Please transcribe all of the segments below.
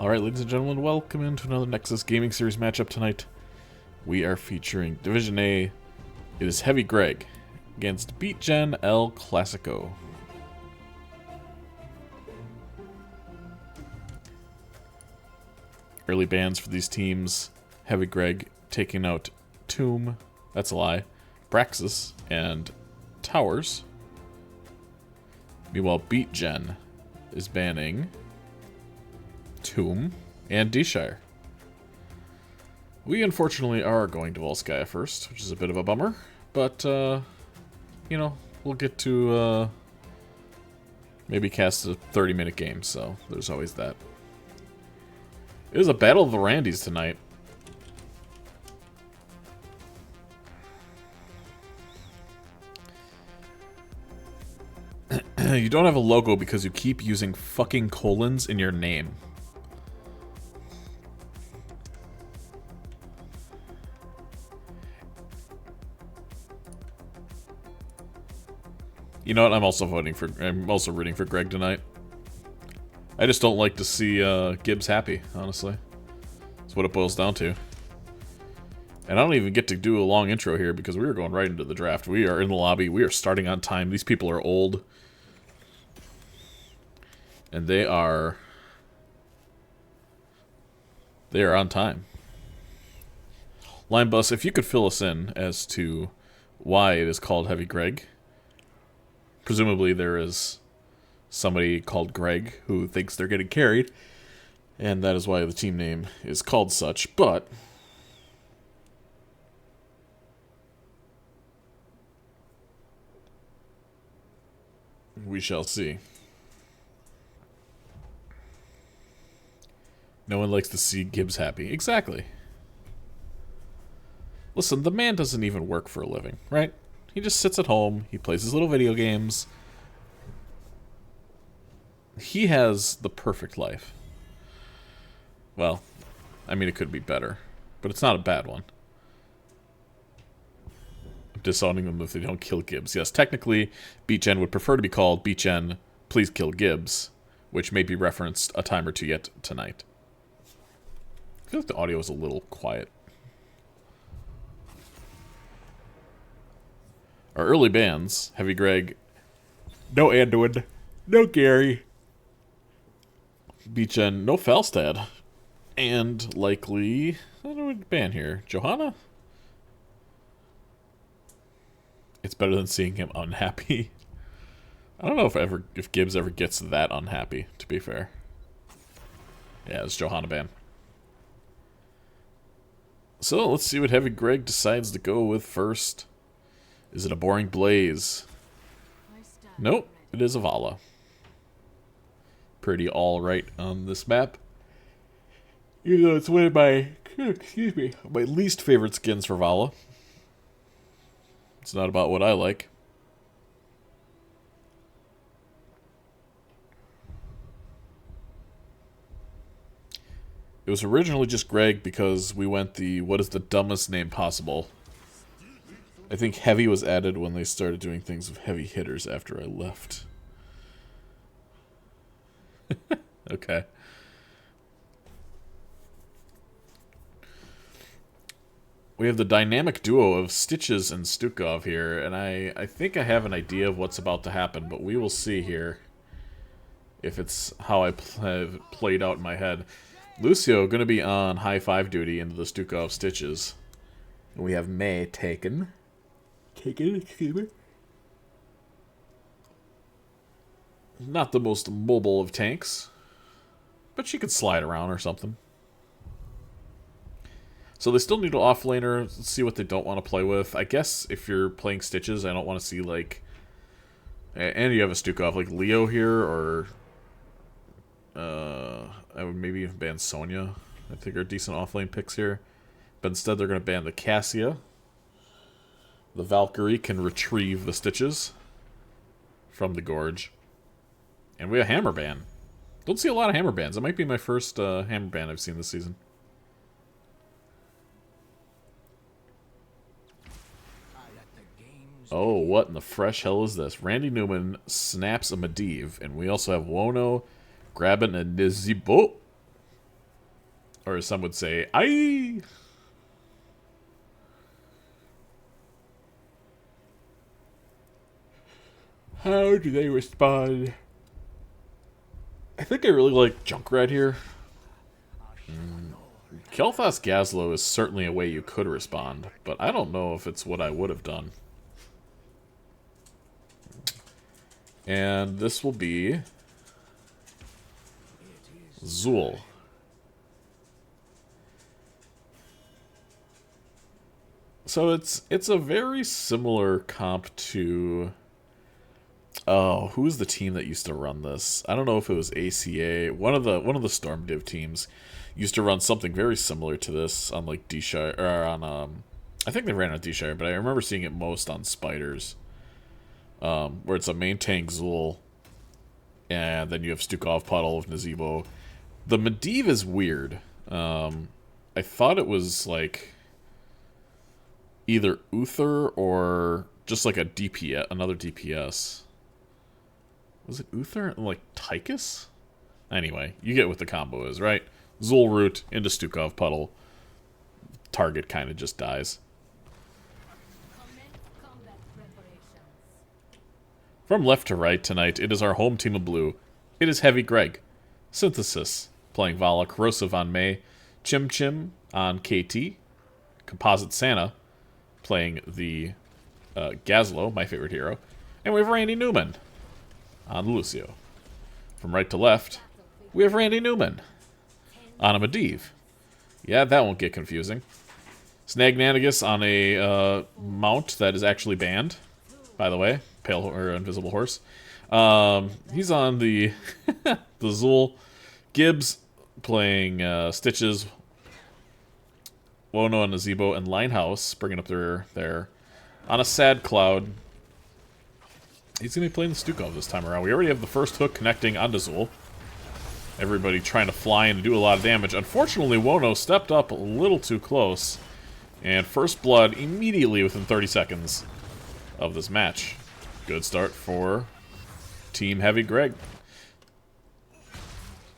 Alright, ladies and gentlemen, welcome into another Nexus Gaming Series matchup tonight. We are featuring Division A. It is Heavy Greg against BeatGen El Classico. Early bans for these teams: Heavy Greg taking out Tomb, that's a lie, Braxis, and Towers. Meanwhile, BeatGen is banning Tomb and D-Shire. We unfortunately are going to Volskaya first, which is a bit of a bummer, but, you know, we'll get to, maybe cast a 30-minute game, so there's always that. It is a battle of the Randys tonight. You don't have a logo because you keep using fucking colons in your name. You know what? I'm also rooting for Greg tonight. I just don't like to see Gibbs happy, honestly. That's what it boils down to. And I don't even get to do a long intro here because we are going right into the draft. We are in the lobby. We are starting on time. These people are old. And they are on time. Line Bus, if you could fill us in as to why it is called Heavy Greg. Presumably there is somebody called Greg who thinks they're getting carried, and that is why the team name is called such, but we shall see. No one likes to see Gibbs happy. Exactly. Listen, the man doesn't even work for a living, right? He just sits at home, he plays his little video games. He has the perfect life. Well, I mean, it could be better, but it's not a bad one. I'm disowning them if they don't kill Gibbs. Yes, technically, BeatGen would prefer to be called BeatGen, Please Kill Gibbs, which may be referenced a time or two yet tonight. I feel like the audio is a little quiet. Our early bans: Heavy Greg, no Anduin, no Gary, BeatGen, no Falstad, and likely, I don't know what ban here, Johanna? It's better than seeing him unhappy. I don't know if Gibbs ever gets that unhappy, to be fair. Yeah, it's Johanna ban. So let's see what Heavy Greg decides to go with first. Is it a boring Blaze? Nope, it is a Vala. Pretty alright on this map. Even though it's one of my, my least favorite skins for Vala. It's not about what I like. It was originally just Greg because we went the what is the dumbest name possible. I think Heavy was added when they started doing things with heavy hitters after I left. Okay. We have the dynamic duo of Stitches and Stukov here, and I think I have an idea of what's about to happen, but we will see here if it's how I have played out in my head. Lucio going to be on high five duty into the Stukov Stitches. And we have May taken. Excuse me. Not the most mobile of tanks, but she could slide around or something. So they still need an offlaner. Let's see what they don't want to play with. I guess if you're playing Stitches, I don't want to see, like... And you have a Stukov, like Leo here, or... I would maybe even ban Sonya. I think are decent offlane picks here. But instead they're going to ban the Cassia. The Valkyrie can retrieve the Stitches from the Gorge. And we have a Hammer ban. Don't see a lot of Hammer bans. It might be my first Hammer ban I've seen this season. Oh, what in the fresh hell is this? Randy Newman snaps a Medivh, and we also have Wono, Graben, and Nizibo. Or as some would say, aye! How do they respond? I think I really like Junkrat here. Kel'Thas Gazlo is certainly a way you could respond, but I don't know if it's what I would have done. And this will be Zool. So it's a very similar comp to... Oh, who's the team that used to run this? I don't know if it was ACA. One of the Storm Div teams used to run something very similar to this on like D-Shire, or on I think they ran on D-Shire, but I remember seeing it most on Spiders. Where it's a main tank Zool, and then you have Stukov, Puddle, Nazebo. The Medivh is weird. I thought it was like either Uther or just like a DPS, another DPS. Was it Uther and like Tychus? Anyway, you get what the combo is, right? Zool root into Stukov, Puddle. Target kind of just dies. From left to right tonight, it is our home team of blue. It is Heavy Greg. Synthesis, playing Vala, Corrosive on May. Chim Chim on KT. Composite Santa, playing the Gazlo, my favorite hero. And we have Randy Newman on Lucio. From right to left, we have Randy Newman on a Medivh. Yeah, that won't get confusing. Snagnanagus on a mount that is actually banned, by the way. Pale or Invisible Horse. He's on the the Zool. Gibbs playing Stitches. Wono and Nazebo and Linehouse bringing up their on a Sad Cloud. He's going to be playing the Stukov this time around. We already have the first hook connecting onto Zool. Everybody trying to fly in and do a lot of damage. Unfortunately, Wono stepped up a little too close. And first blood immediately within 30 seconds of this match. Good start for Team Heavy Greg.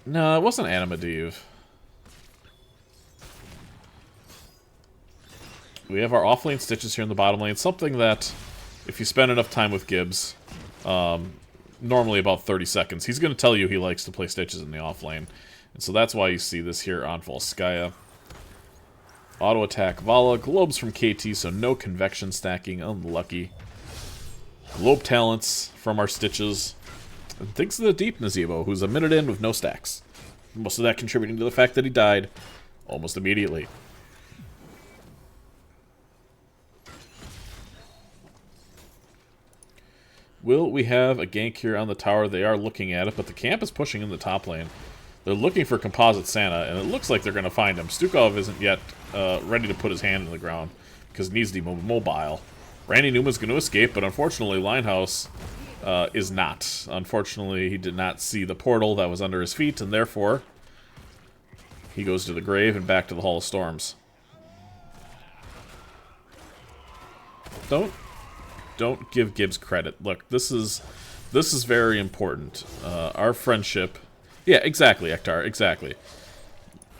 No, it wasn't Medivh. We have our offlane Stitches here in the bottom lane. Something that, if you spend enough time with Gibbs, normally about 30 seconds, he's going to tell you he likes to play Stitches in the offlane. And so that's why you see this here on Volskaya. Auto attack Vala. Globes from KT, so no convection stacking. Unlucky. Globe talents from our Stitches. And thanks to the deep Nazebo, who's a minute in with no stacks. Most of that contributing to the fact that he died almost immediately. Will we have a gank here on the tower? They are looking at it, but the camp is pushing in the top lane. They're looking for Composite Santa, and it looks like they're going to find him. Stukov isn't yet ready to put his hand in the ground because he needs to be mobile. Randy Newman's going to escape, but unfortunately Linehouse is not. Unfortunately, he did not see the portal that was under his feet, and therefore he goes to the grave and back to the Hall of Storms. Don't give Gibbs credit. Look, this is very important. Our friendship... Yeah, exactly, Ektar, exactly.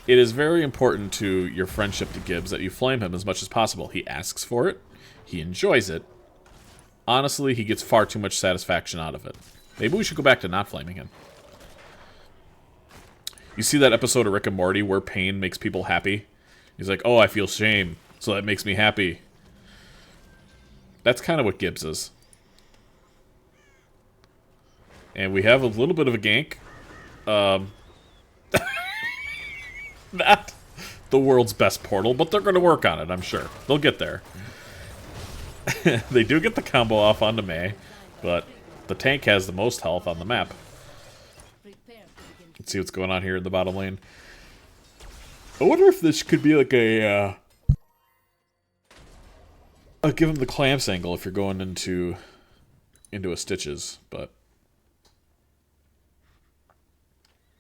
It is very important to your friendship to Gibbs that you flame him as much as possible. He asks for it. He enjoys it. Honestly, he gets far too much satisfaction out of it. Maybe we should go back to not flaming him. You see that episode of Rick and Morty where pain makes people happy? He's like, oh, I feel shame, so that makes me happy. That's kind of what Gibbs is. And we have a little bit of a gank. Not the world's best portal, but they're going to work on it, I'm sure. They'll get there. They do get the combo off onto May, but the tank has the most health on the map. Let's see what's going on here in the bottom lane. I wonder if this could be like a... I'll give him the clamps angle if you're going into a Stitches, but...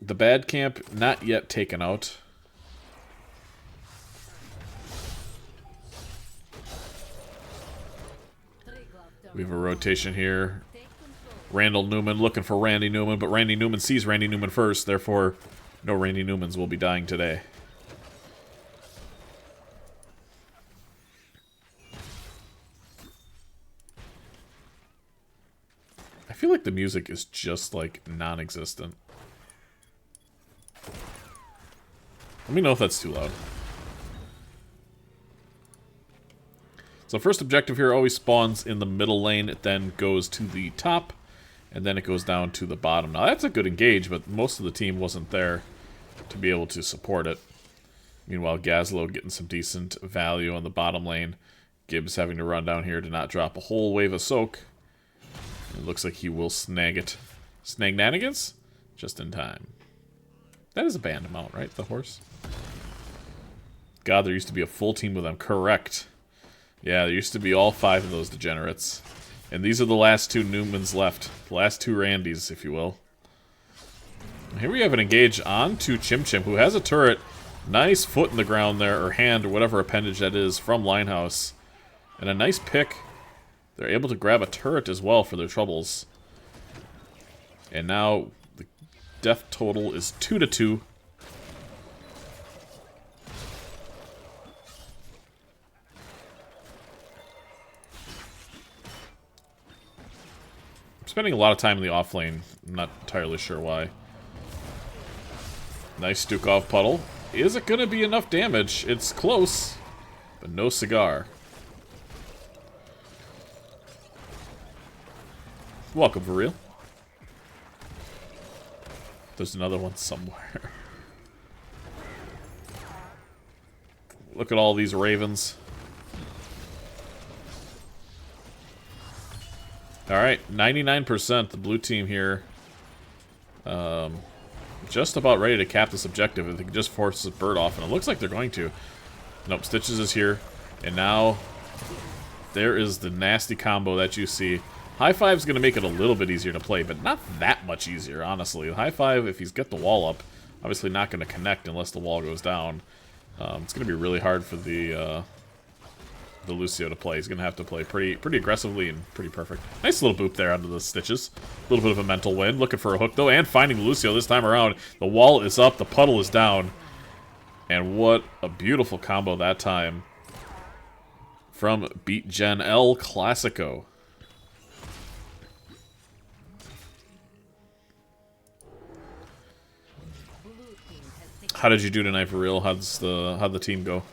The bad camp, not yet taken out. We have a rotation here. Randall Newman looking for Randy Newman, but Randy Newman sees Randy Newman first, therefore no Randy Newmans will be dying today. feel like the music is just, like, non-existent. Let me know if that's too loud. So first objective here always spawns in the middle lane. It then goes to the top, and then it goes down to the bottom. Now that's a good engage, but most of the team wasn't there to be able to support it. Meanwhile, Gazlo getting some decent value on the bottom lane. Gibbs having to run down here to not drop a whole wave of soak. It looks like he will snag it. Snag Nanigans? Just in time. That is a banned amount, right? The horse? God, there used to be a full team with them. Correct. Yeah, there used to be all 5 of those degenerates. And these are the last 2 Newmans left. The last 2 Randys, if you will. Here we have an engage on to Chim Chim, who has a turret. Nice foot in the ground there, or hand, or whatever appendage that is, from Linehouse. And a nice pick. They're able to grab a turret as well for their troubles. And now the death total is 2-2. Spending a lot of time in the off lane. I'm not entirely sure why. Nice Stukov puddle. Is it going to be enough damage? It's close, but no cigar. Welcome, for real. There's another one somewhere. Look at all these ravens. Alright, 99%, the blue team here. Just about ready to cap this objective if they can just force this bird off, and it looks like they're going to. Nope, Stitches is here. And now, there is the nasty combo that you see. High Five is going to make it a little bit easier to play, but not that much easier, honestly. High Five, if he's got the wall up, obviously not going to connect unless the wall goes down. It's going to be really hard for the Lucio to play. He's going to have to play pretty aggressively and pretty perfect. Nice little boop there onto the Stitches. A little bit of a mental win. Looking for a hook, though, and finding Lucio this time around. The wall is up, the puddle is down. And what a beautiful combo that time from BeatGen El Classico. How did you do tonight, for real? How'd the team go?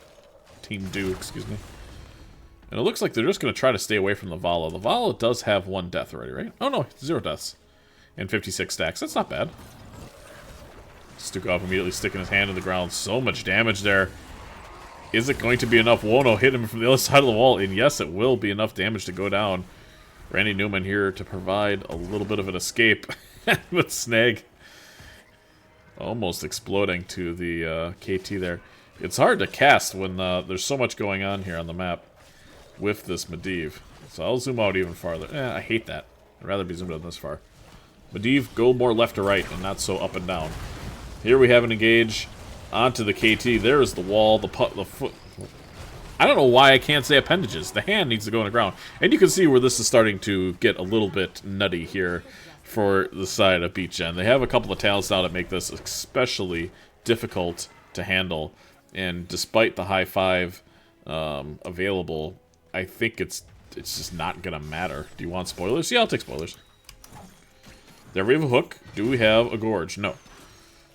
Team do, excuse me. And it looks like they're just going to try to stay away from the Vala. The Vala does have 1 death already, right? Oh no, 0 deaths. And 56 stacks. That's not bad. Stukov immediately sticking his hand in the ground. So much damage there. Is it going to be enough? Wono hit him from the other side of the wall. And yes, it will be enough damage to go down. Randy Newman here to provide a little bit of an escape. With Snag almost exploding to the KT there. It's hard to cast when there's so much going on here on the map with this Medivh. So I'll zoom out even farther. I hate that. I'd rather be zoomed out this far. Medivh, go more left to right and not so up and down. Here we have an engage onto the KT. There is the wall, the foot. I don't know why I can't say appendages. The hand needs to go on the ground. And you can see where this is starting to get a little bit nutty here for the side of BeatGen. They have a couple of talents now that make this especially difficult to handle. And despite the high 5 available, I think it's just not going to matter. Do you want spoilers? Yeah, I'll take spoilers. There we have a hook. Do we have a Gorge? No.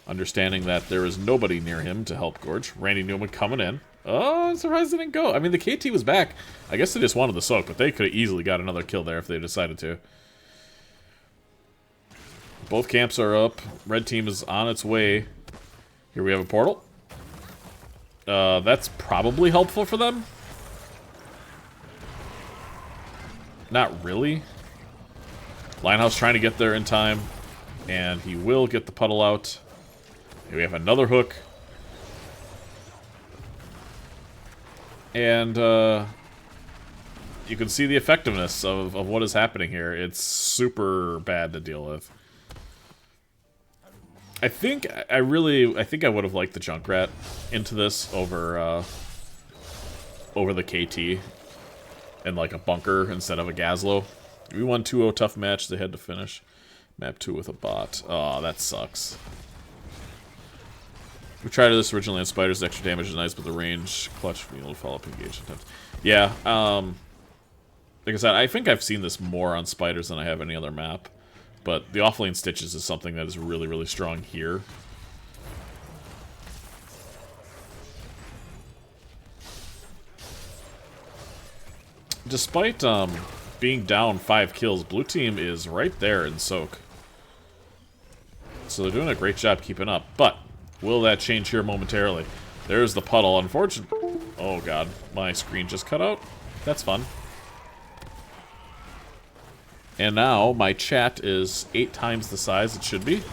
Understanding that there is nobody near him to help Gorge. Randy Newman coming in. Oh, I'm surprised they didn't go. I mean, the KT was back. I guess they just wanted the soak, but they could have easily got another kill there if they decided to. Both camps are up. Red team is on its way. Here we have a portal. That's probably helpful for them. Not really. Linehouse trying to get there in time. And he will get the puddle out. Here we have another hook. And you can see the effectiveness of what is happening here. It's super bad to deal with. I think I would have liked the Junkrat into this over the KT and like a bunker instead of a Gazlo. We won 2-0 tough match. They had to finish map 2 with a bot. Oh, that sucks. We tried this originally on Spiders. The extra damage is nice, but the range clutch being able to follow up engage sometimes. Yeah, like I said, I think I've seen this more on Spiders than I have any other map. But the offlane Stitches is something that is really, really strong here. Despite being down 5 kills, blue team is right there in soak. So they're doing a great job keeping up. But will that change here momentarily? There's the puddle, unfortunately. Oh god, my screen just cut out. That's fun. And now my chat is 8 times the size it should be.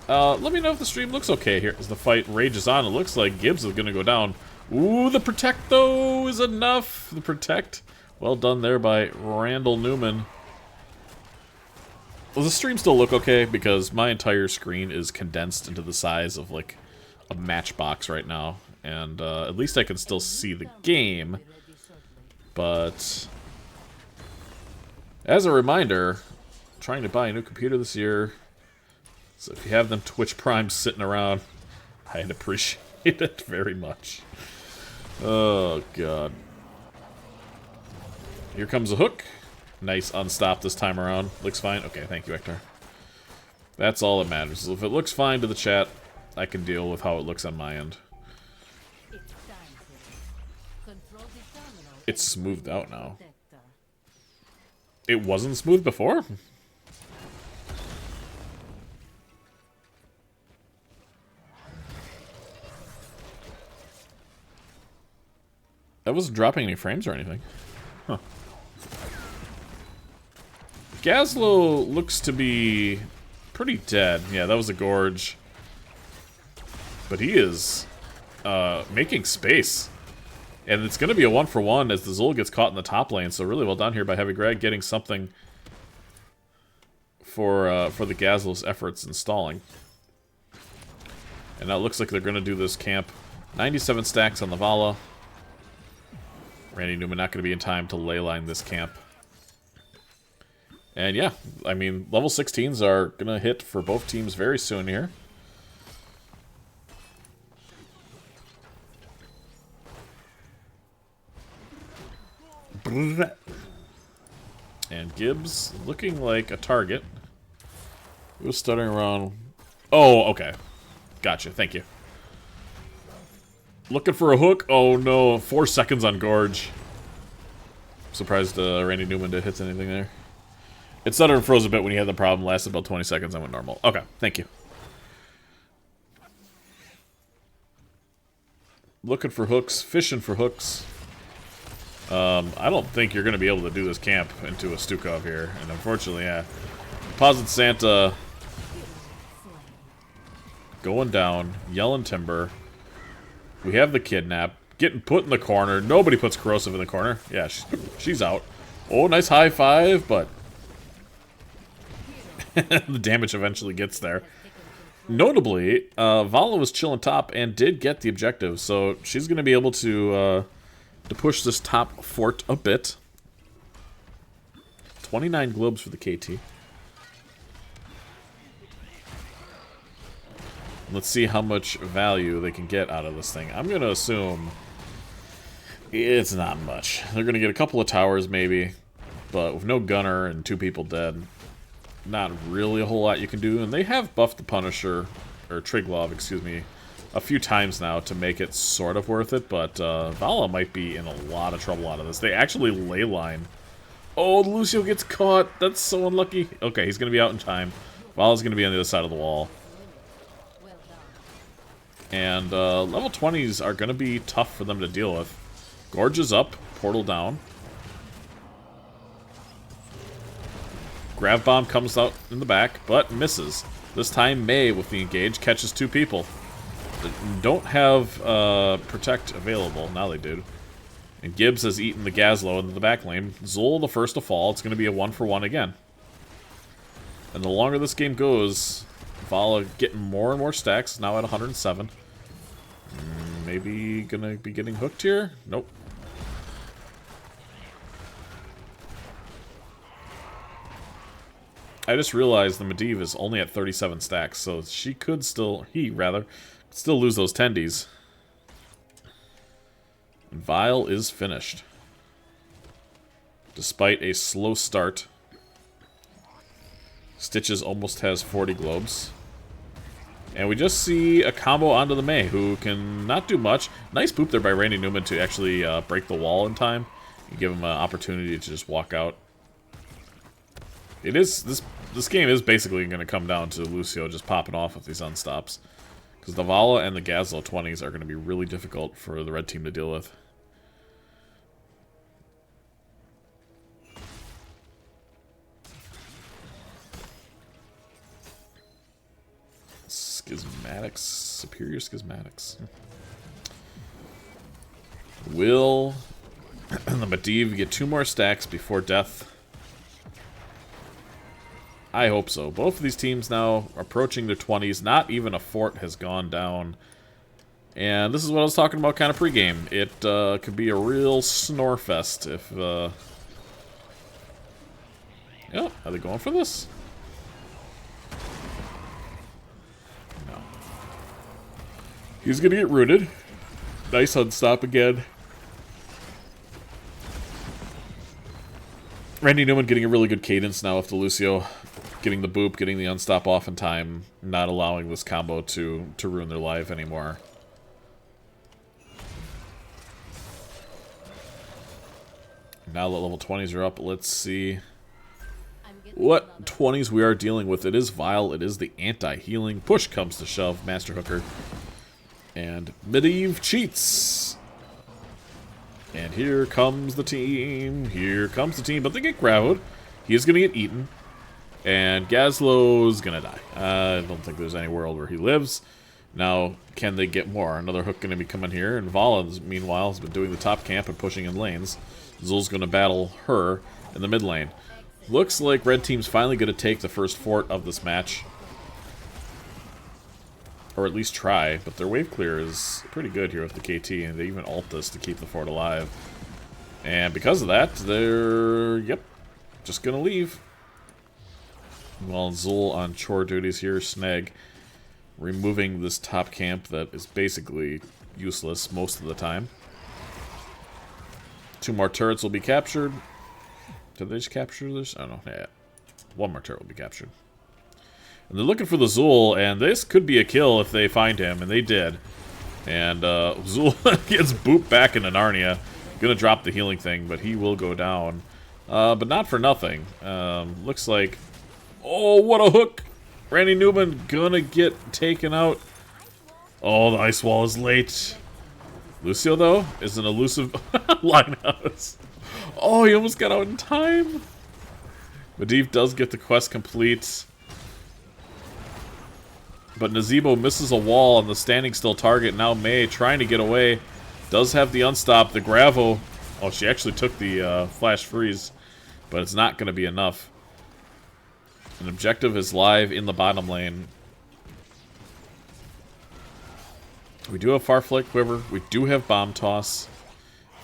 Let me know if the stream looks okay here as the fight rages on. It looks like Gibbs is going to go down. Ooh, the protect, though, is enough. The protect. Well done there by Randall Newman. Does the stream still look okay? Because my entire screen is condensed into the size of, like, a matchbox right now. And at least I can still see the game. But as a reminder, I'm trying to buy a new computer this year. So if you have them Twitch Primes sitting around, I'd appreciate it very much. Oh, God. Here comes a hook. Nice unstop this time around. Looks fine. Okay, thank you, Hector. That's all that matters. If it looks fine to the chat, I can deal with how it looks on my end. It's smoothed out now. It wasn't smooth before? That wasn't dropping any frames or anything. Huh. Gazlo looks to be pretty dead. Yeah, that was a gorge. But he is making space. And it's going to be a 1-for-1 as the Zul gets caught in the top lane. So really well done here by Heavy Greg getting something for the Gazlo's efforts in stalling. And now it looks like they're going to do this camp. 97 stacks on the Vala. Randy Newman not going to be in time to leyline this camp. And yeah, I mean, level 16s are going to hit for both teams very soon here. And Gibbs looking like a target. He was stuttering around. Oh, okay. Gotcha, thank you. Looking for a hook. Oh no, 4 seconds on Gorge. Surprised Randy Newman did hit anything there. It stuttered and froze a bit when he had the problem. Lasted about 20 seconds. I went normal. Okay, thank you. Looking for hooks. Fishing for hooks. I don't think you're going to be able to do this camp into a Stukov here. And unfortunately, yeah. Deposit Santa going down. Yelling Timber. We have the kidnap. Getting put in the corner. Nobody puts Corrosive in the corner. Yeah, she's out. Oh, nice high five, but the damage eventually gets there. Notably, Vala was chilling top and did get the objective, so she's going to be able to push this top fort a bit. 29 globes for the KT. Let's see how much value they can get out of this thing. I'm going to assume it's not much. They're going to get a couple of towers maybe, but with no gunner and 2 people dead, not really a whole lot you can do. And they have buffed the Punisher, or Triglav, excuse me, a few times now to make it sort of worth it, but Vala might be in a lot of trouble out of this. They actually ley line. Oh, Lucio gets caught. That's so unlucky. Okay, he's going to be out in time. Vala's going to be on the other side of the wall. And level 20s are going to be tough for them to deal with. Gorge is up, portal down. Grav Bomb comes out in the back, but misses. This time May, with the engage, catches 2 people. They don't have Protect available. Now they do. And Gibbs has eaten the Gazlo into the back lane. Zul the first to fall. It's going to be a 1-for-1 again. And the longer this game goes, Vala getting more and more stacks, now at 107. Maybe gonna be getting hooked here? Nope. I just realized the Medivh is only at 37 stacks, so she could still, could still lose those tendies. And Vile is finished. Despite a slow start Stitches almost has 40 globes. And we just see a combo onto the Mei, who can not do much. Nice boop there by Randy Newman to actually break the wall in time. And give him an opportunity to just walk out. It is, this game is basically going to come down to Lucio just popping off with these unstops. Because the Vala and the Gazlo 20s are going to be really difficult for the red team to deal with. Schismatics. Superior Schismatics. Will the Medivh get 2 more stacks before death? I hope so. Both of these teams now approaching their 20s. Not even a fort has gone down. And this is what I was talking about kind of pregame. It could be a real snore fest if... Yeah, are they going for this? No. He's going to get rooted. Nice unstop again. Randy Newman getting a really good cadence now with the Lucio. Getting the boop, getting the unstop off in time, not allowing this combo to ruin their life anymore. Now that level 20s are up, let's see what 20s we are dealing with. It is Vile, it is the anti-healing. Push comes to shove, Master Hooker. And Medivh cheats. And here comes the team. Here comes the team, but they get grabbed. He is going to get eaten. And Gazlo's gonna die. I don't think there's any world where he lives. Now, can they get more? Another hook gonna be coming here. And Vala, meanwhile, has been doing the top camp and pushing in lanes. Zul's gonna battle her in the mid lane. Looks like red team's finally gonna take the first fort of this match. Or at least try. But their wave clear is pretty good here with the KT. And they even ult this to keep the fort alive. And because of that, they're... Yep. Just gonna leave. Well, Zul on chore duties here, Snag removing this top camp that is basically useless most of the time. 2 more turrets will be captured. Did they just capture this? I don't know. Yeah. 1 more turret will be captured. And they're looking for the Zul, and this could be a kill if they find him, and they did. And Zul gets booped back into Narnia. Gonna drop the healing thing, but he will go down. But not for nothing. Looks like... Oh, what a hook! Randy Newman gonna get taken out. Oh, the ice wall is late. Lucio, though, is an elusive linehouse. Oh, he almost got out in time. Medivh does get the quest complete. But Nazeebo misses a wall on the standing still target. Now Mei trying to get away. Does have the unstop. The Gravo. Oh, she actually took the flash freeze. But it's not going to be enough. An objective is live in the bottom lane. We do have Farflight Quiver. We do have Bomb Toss.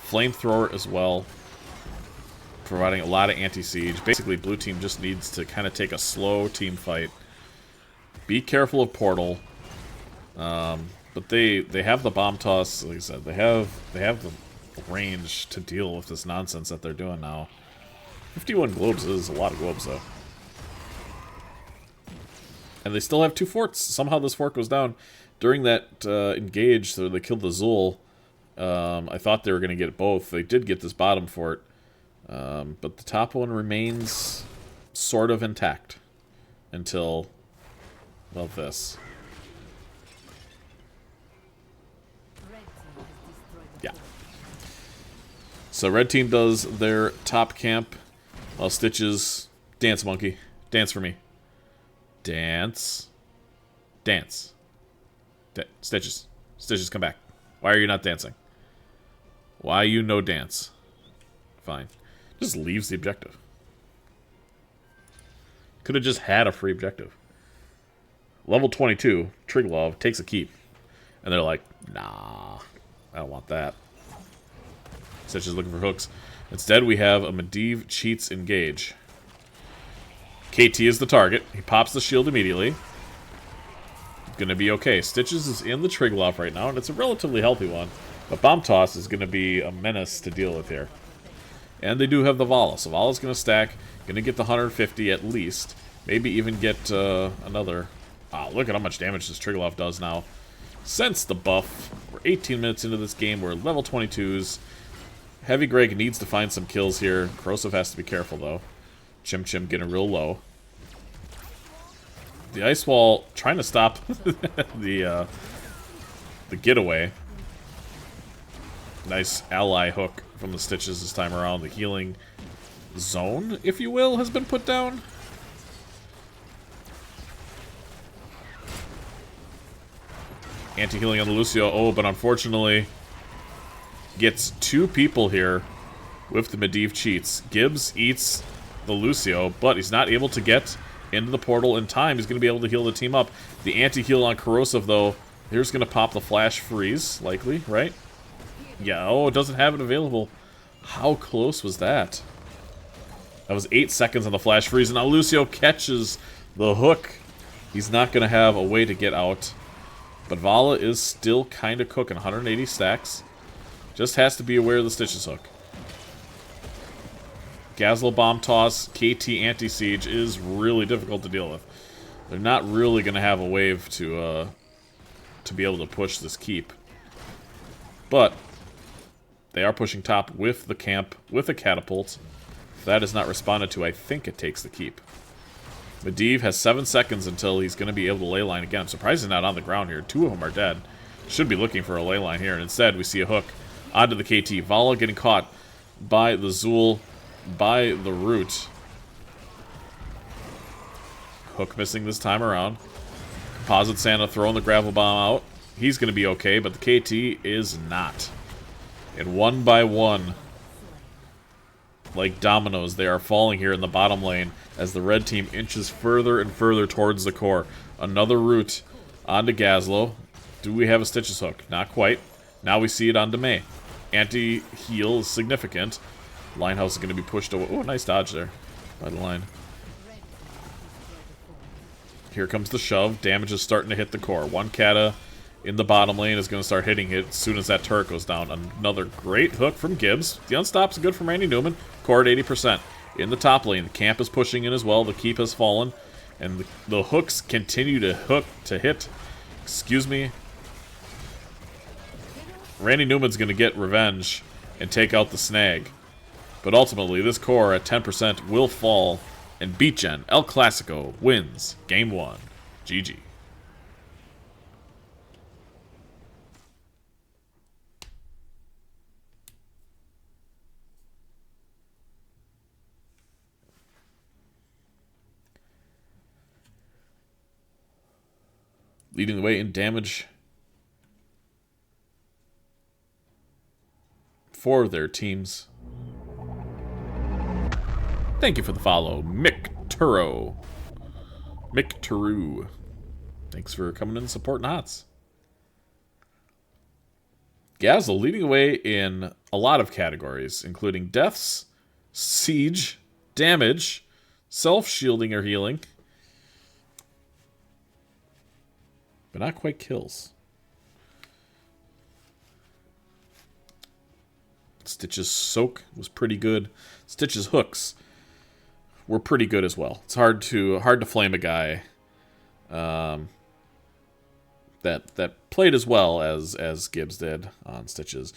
Flamethrower as well. Providing a lot of anti-siege. Basically, blue team just needs to kind of take a slow team fight. Be careful of Portal. But they have the Bomb Toss. Like I said, they have the range to deal with this nonsense that they're doing now. 51 globes is a lot of globes, though. And they still have 2 forts. Somehow this fort goes down. During that engage, so they killed the Zul. I thought they were going to get both. They did get this bottom fort. But the top one remains sort of intact. Until, well, this. Yeah. So red team does their top camp. While Stitches... Dance, monkey. Dance for me. Dance. Dance. Stitches. Stitches, come back. Why are you not dancing? Why you no dance? Fine. Just leaves the objective. Could have just had a free objective. Level 22, Triglov, takes a keep. And they're like, nah, I don't want that. Stitches looking for hooks. Instead, we have a Medivh cheats engage. KT is the target. He pops the shield immediately. Gonna be okay. Stitches is in the Triglov right now, and it's a relatively healthy one. But Bomb Toss is gonna be a menace to deal with here. And they do have the Vala, so Vala's gonna stack. Gonna get the 150 at least. Maybe even get another... Wow, look at how much damage this Triggerloff does now. Since the buff, we're 18 minutes into this game. We're level 22s. Heavy Greg needs to find some kills here. Corrosive has to be careful, though. Chim Chim getting real low. The Ice Wall trying to stop the getaway. Nice ally hook from the Stitches this time around. The healing zone, if you will, has been put down. Anti-healing on the Lucio. Oh, but unfortunately gets two people here with the Medivh cheats. Gibbs eats the Lucio, but he's not able to get into the portal in time. He's going to be able to heal the team up. The anti-heal on Corrosive, though, here's going to pop the Flash Freeze, likely, right? Yeah, oh, it doesn't have it available. How close was that? That was 8 seconds on the Flash Freeze, and now Lucio catches the hook. He's not going to have a way to get out. But Vala is still kind of cooking. 180 stacks. Just has to be aware of the Stitches hook. Gazlo Bomb Toss, KT Anti-Siege is really difficult to deal with. They're not really going to have a wave to be able to push this keep. But they are pushing top with the camp, with a catapult. If that is not responded to, I think it takes the keep. Medivh has 7 seconds until he's going to be able to ley line again. I'm surprised he's not on the ground here. 2 of them are dead. Should be looking for a ley line here. And instead, we see a hook onto the KT. Vala getting caught by the Zool, by the Root. Hook missing this time around. Composite Santa throwing the gravel bomb out. He's going to be okay, but the KT is not. And one by one, like dominoes, they are falling here in the bottom lane as the red team inches further and further towards the core. Another route onto Gazlo. Do we have a Stitches hook? Not quite. Now we see it onto May. Anti-heal is significant. Linehouse is going to be pushed away. Oh, nice dodge there by the line. Here comes the shove. Damage is starting to hit the core. One Kata in the bottom lane is going to start hitting it as soon as that turret goes down. Another great hook from Gibbs. The unstop is good from Randy Newman. Core at 80%. In the top lane, the camp is pushing in as well. The keep has fallen. And the hooks continue to hit. Excuse me. Randy Newman's going to get revenge and take out the snag. But ultimately, this core at 10% will fall. And BeatGen, El Classico, wins Game 1. GG. Leading the way in damage for their teams. Thank you for the follow, Mick Turo. Mick Turu. Thanks for coming in and supporting HOTS. Gazlo leading the way in a lot of categories, including deaths, siege, damage, self-shielding or healing, but not quite kills. Stitch's soak was pretty good. Stitch's hooks were pretty good as well. It's hard to flame a guy that played as well as Gibbs did on Stitches.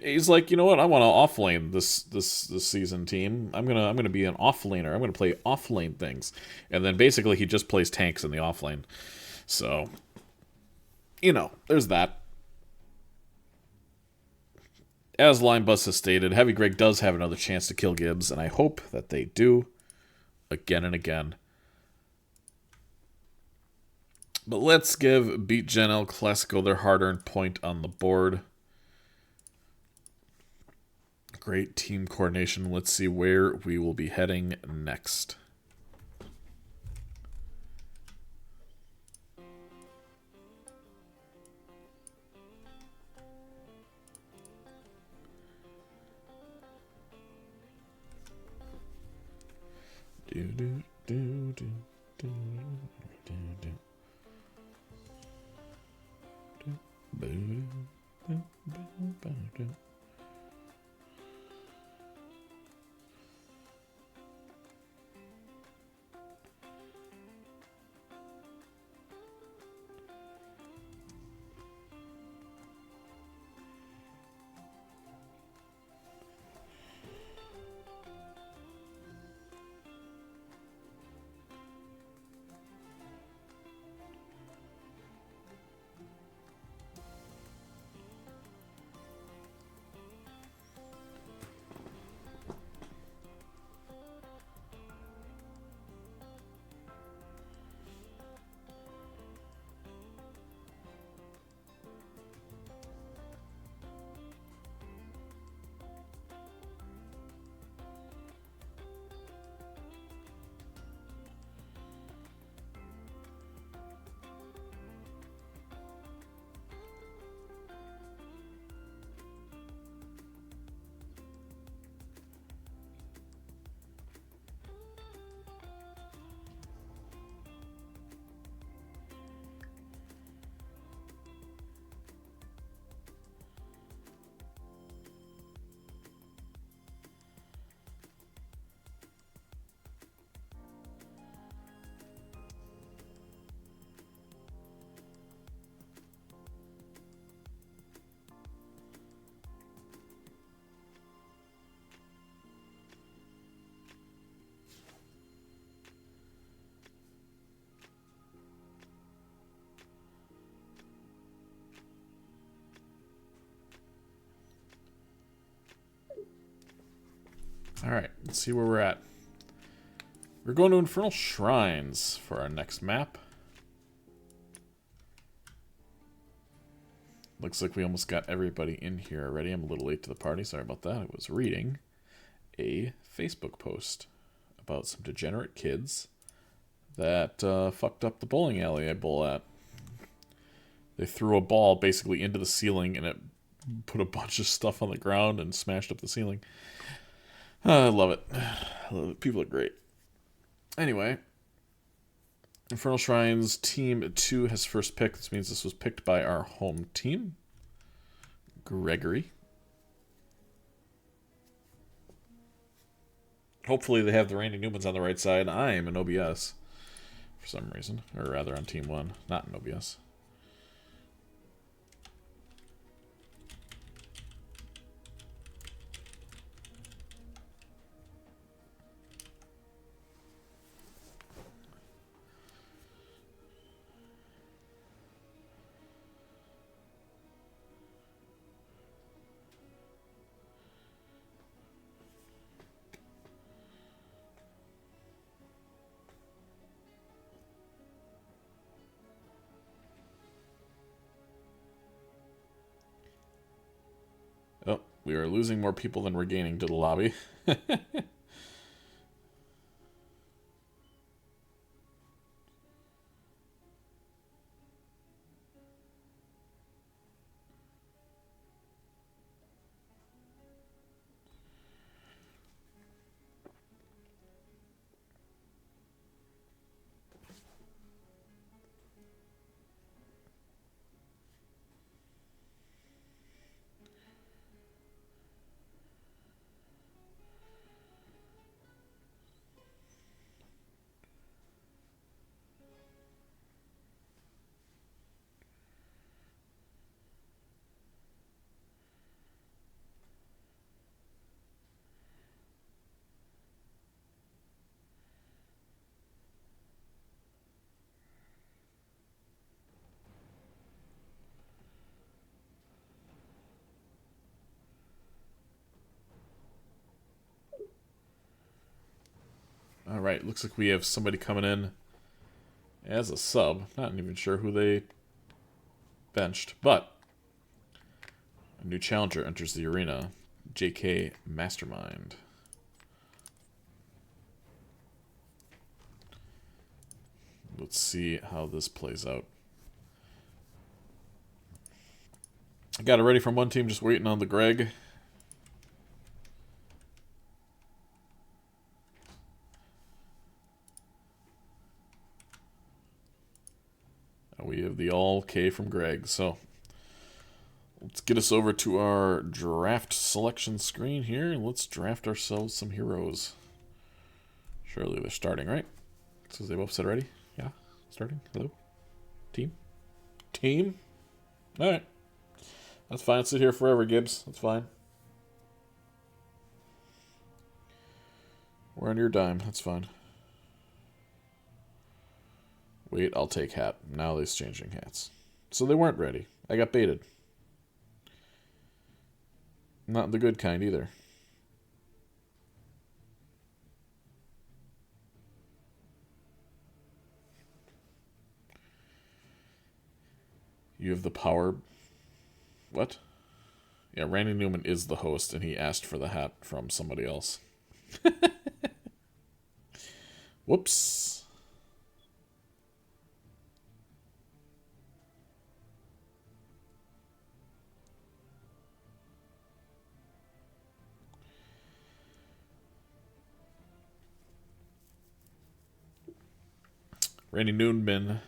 He's like, you know what? I want to offlane this season, team. I'm gonna be an offlaner. I'm gonna play offlane things, and then basically he just plays tanks in the offlane. So, you know, there's that. As Linebus has stated, Heavy Greg does have another chance to kill Gibbs, and I hope that they do again and again. But let's give BeatGen El Classico their hard-earned point on the board. Great team coordination. Let's see where we will be heading next. Alright, let's see where we're at. We're going to Infernal Shrines for our next map. Looks like we almost got everybody in here already. I'm a little late to the party. Sorry about that. I was reading a Facebook post about some degenerate kids that fucked up the bowling alley I bowl at. They threw a ball basically into the ceiling and it put a bunch of stuff on the ground and smashed up the ceiling. I love it. I love it. People are great. Anyway, Infernal Shrines Team 2 has first pick. This means this was picked by our home team, Gregory. Hopefully they have the Randy Newmans on the right side. I am in OBS for some reason. Or rather on Team 1, not in OBS. Oh, we are losing more people than we're gaining to the lobby. Alright, looks like we have somebody coming in as a sub. Not even sure who they benched, but a new challenger enters the arena. JK Mastermind. Let's see how this plays out. I got it ready from one team, just waiting on the Greg. We have the all K from Greg, so let's get us over to our draft selection screen here, and let's draft ourselves some heroes. Surely they're starting, right? So they both said ready? Yeah, starting. Hello? Team? Team? Alright. That's fine. I'll sit here forever, Gibbs. That's fine. We're on your dime. That's fine. Wait, I'll take hat. Now they're changing hats. So they weren't ready. I got baited. Not the good kind either. You have the power. What? Yeah, Randy Newman is the host, and he asked for the hat from somebody else. Whoops. Randy Newman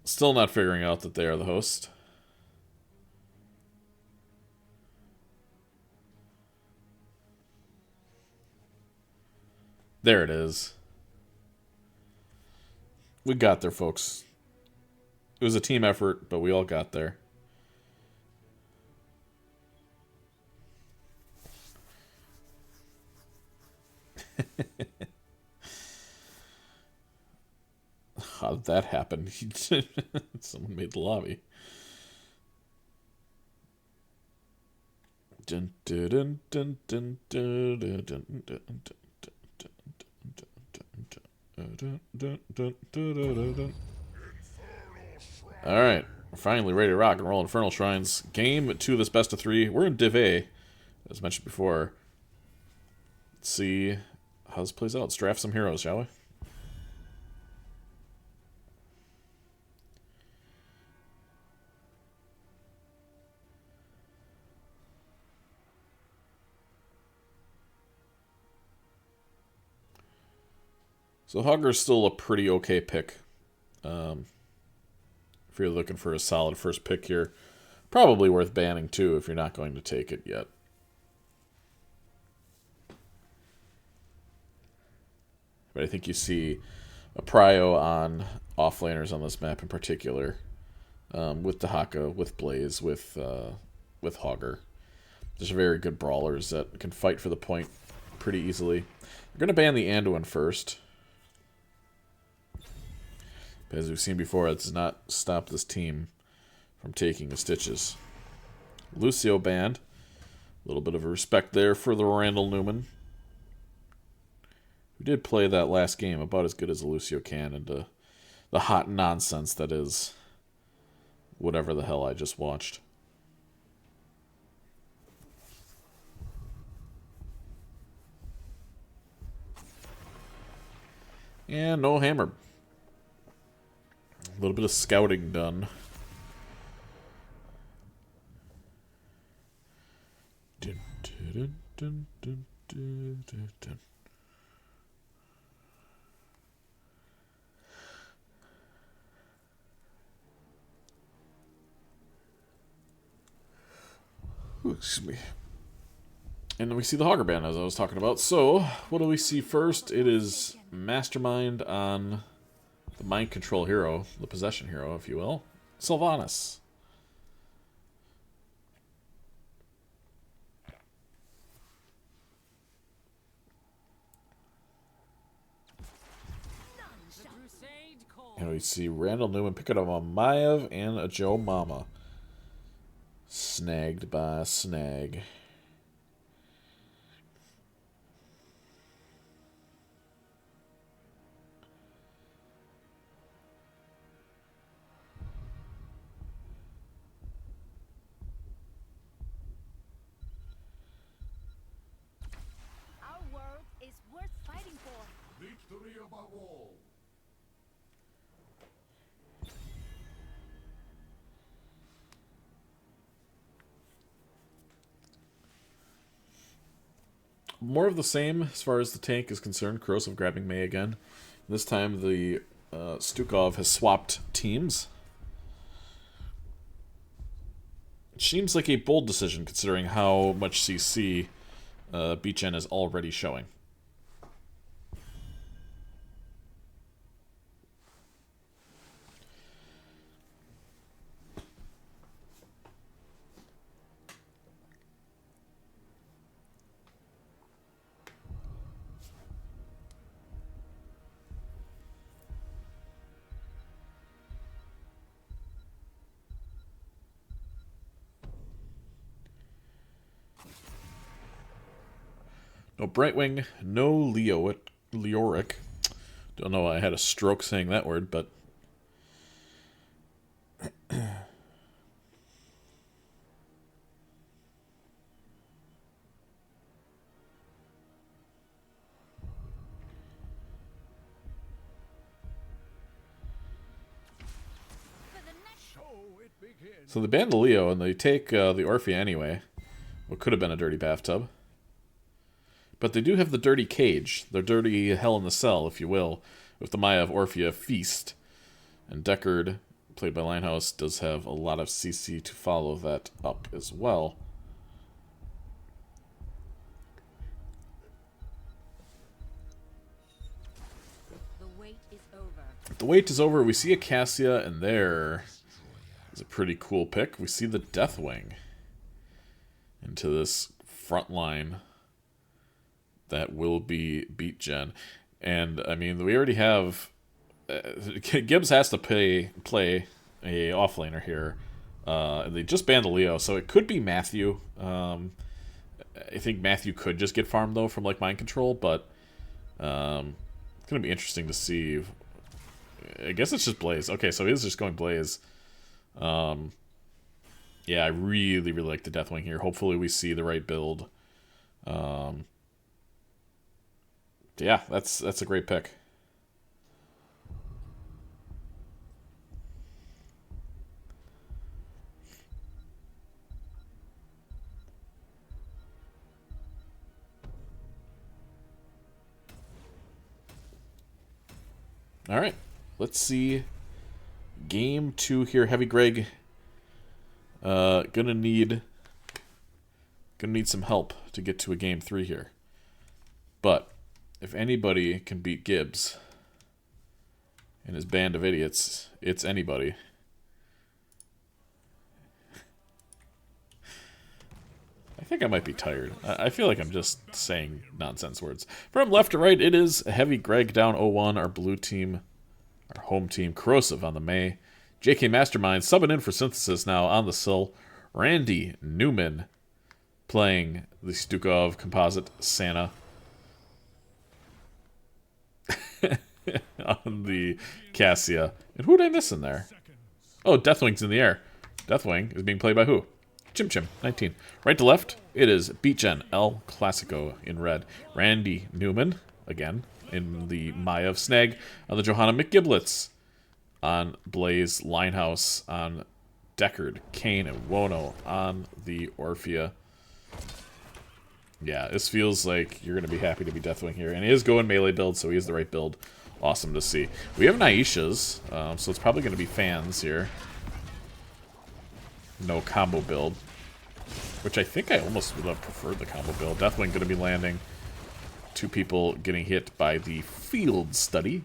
still not figuring out that they are the host. There it is. We got there, folks. It was a team effort, but we all got there. How did that happen? Someone made the lobby. Dun, dun, dun, dun, dun, dun, dun, dun, dun, All right, we're finally ready to rock and roll. Infernal Shrines. Game 2 of this best of 3. We're in Div A, as mentioned before. Let's see how this plays out. Let's draft some heroes, shall we? So Hogger's still a pretty okay pick. If you're looking for a solid first pick here. Probably worth banning, too, if you're not going to take it yet. But I think you see a prio on offlaners on this map in particular. With Dahaka, with Blaze, with Hogger. There's very good brawlers that can fight for the point pretty easily. We're going to ban the Anduin first. As we've seen before, it does not stop this team from taking the stitches. Lucio banned. A little bit of a respect there for the Randall Newman. Who did play that last game about as good as a Lucio can into the hot nonsense that is whatever the hell I just watched. And no hammer. A little bit of scouting done. Dun, dun, dun, dun, dun, dun, dun. Ooh, excuse me. And then we see the Hogger Band, as I was talking about. So, what do we see first? It is Mastermind on the Mind Control hero, the Possession hero, if you will. Sylvanas. And we see Randall Newman picking up a Maiev and a Joe Mama. Snagged by a snag. Our world is worth fighting for. Victory above all. More of the same as far as the tank is concerned. Corrosive grabbing Mei again. This time the Stukov has swapped teams. It seems like a bold decision considering how much CC BeatGen is already showing. No Brightwing, no Leoric. Don't know why I had a stroke saying that word, but... So they ban the Leo, and they take the Orphea anyway. What could have been a dirty bathtub. But they do have the dirty cage. The dirty hell in the cell, if you will, with the Maiev Orphea feast. And Deckard, played by Linehouse, does have a lot of CC to follow that up as well. The wait is over. The wait is over. We see a Cassia, and there is a pretty cool pick. We see the Deathwing into this front line that will be BeatGen. And, I mean, we already have... Gibbs has to play a offlaner here. They just banned the Leo, so it could be Matthew. I think Matthew could just get farmed, though, from, like, mind control, but it's going to be interesting to see. I guess it's just Blaze. Okay, so he is just going Blaze. Yeah, I really, really like the Deathwing here. Hopefully we see the right build. Yeah, that's a great pick. All right, let's see game 2 here. Heavy Greg, gonna need some help to get to a game 3 here. But if anybody can beat Gibbs and his band of idiots, it's anybody. I think I might be tired. I feel like I'm just saying nonsense words. From left to right, it is Heavy Greg down 0-1. Our blue team, our home team, Corrosive on the May. JK Mastermind subbing in for Synthesis now on the Sill. Randy Newman playing the Stukov Composite Santa on the Cassia. And who did I miss in there? Oh, Deathwing's in the air. Deathwing is being played by who? Chim Chim, 19. Right to left, it is BeatGen, El Classico in red. Randy Newman, again, in the Maiev Snag. On the Johanna McGiblets. On Blaze Linehouse. On Deckard, Kane, and Wono. On the Orphea. Yeah, this feels like you're going to be happy to be Deathwing here. And he is going melee build, so he is the right build. Awesome to see. We have Naishas, so it's probably going to be fans here. No combo build. Which I think I almost would have preferred the combo build. Deathwing going to be landing. 2 people getting hit by the field study.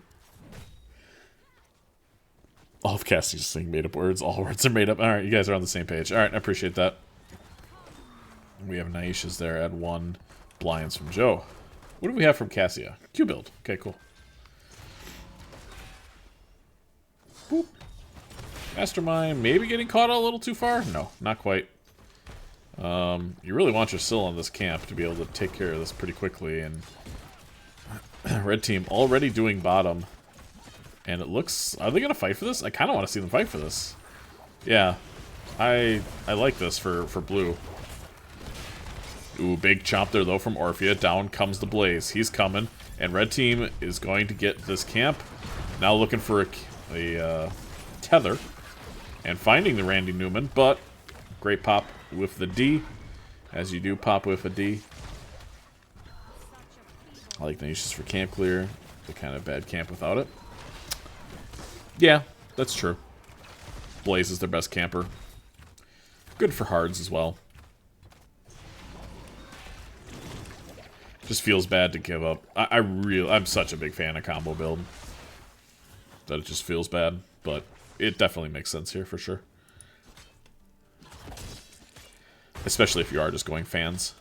All of Cassie's saying made up words. All words are made up. Alright, you guys are on the same page. Alright, I appreciate that. We have Naishas there. Add 1 blinds from Joe. What do we have from Cassia? Q build. Okay, cool. Boop. Mastermind maybe getting caught a little too far? No, not quite. You really want your Sill on this camp to be able to take care of this pretty quickly. And red team already doing bottom. And it looks... Are they going to fight for this? I kind of want to see them fight for this. Yeah. I like this for blue. Ooh, big chomp there, though, from Orphea. Down comes the Blaze. He's coming. And red team is going to get this camp. Now looking for a tether. And finding the Randy Newman. But great pop with the D. As you do pop with a D. I like Naishas for camp clear. The kind of bad camp without it. Yeah, that's true. Blaze is their best camper. Good for hards as well. Just feels bad to give up. I'm such a big fan of combo build. That it just feels bad. But it definitely makes sense here for sure. Especially if you are just going fans.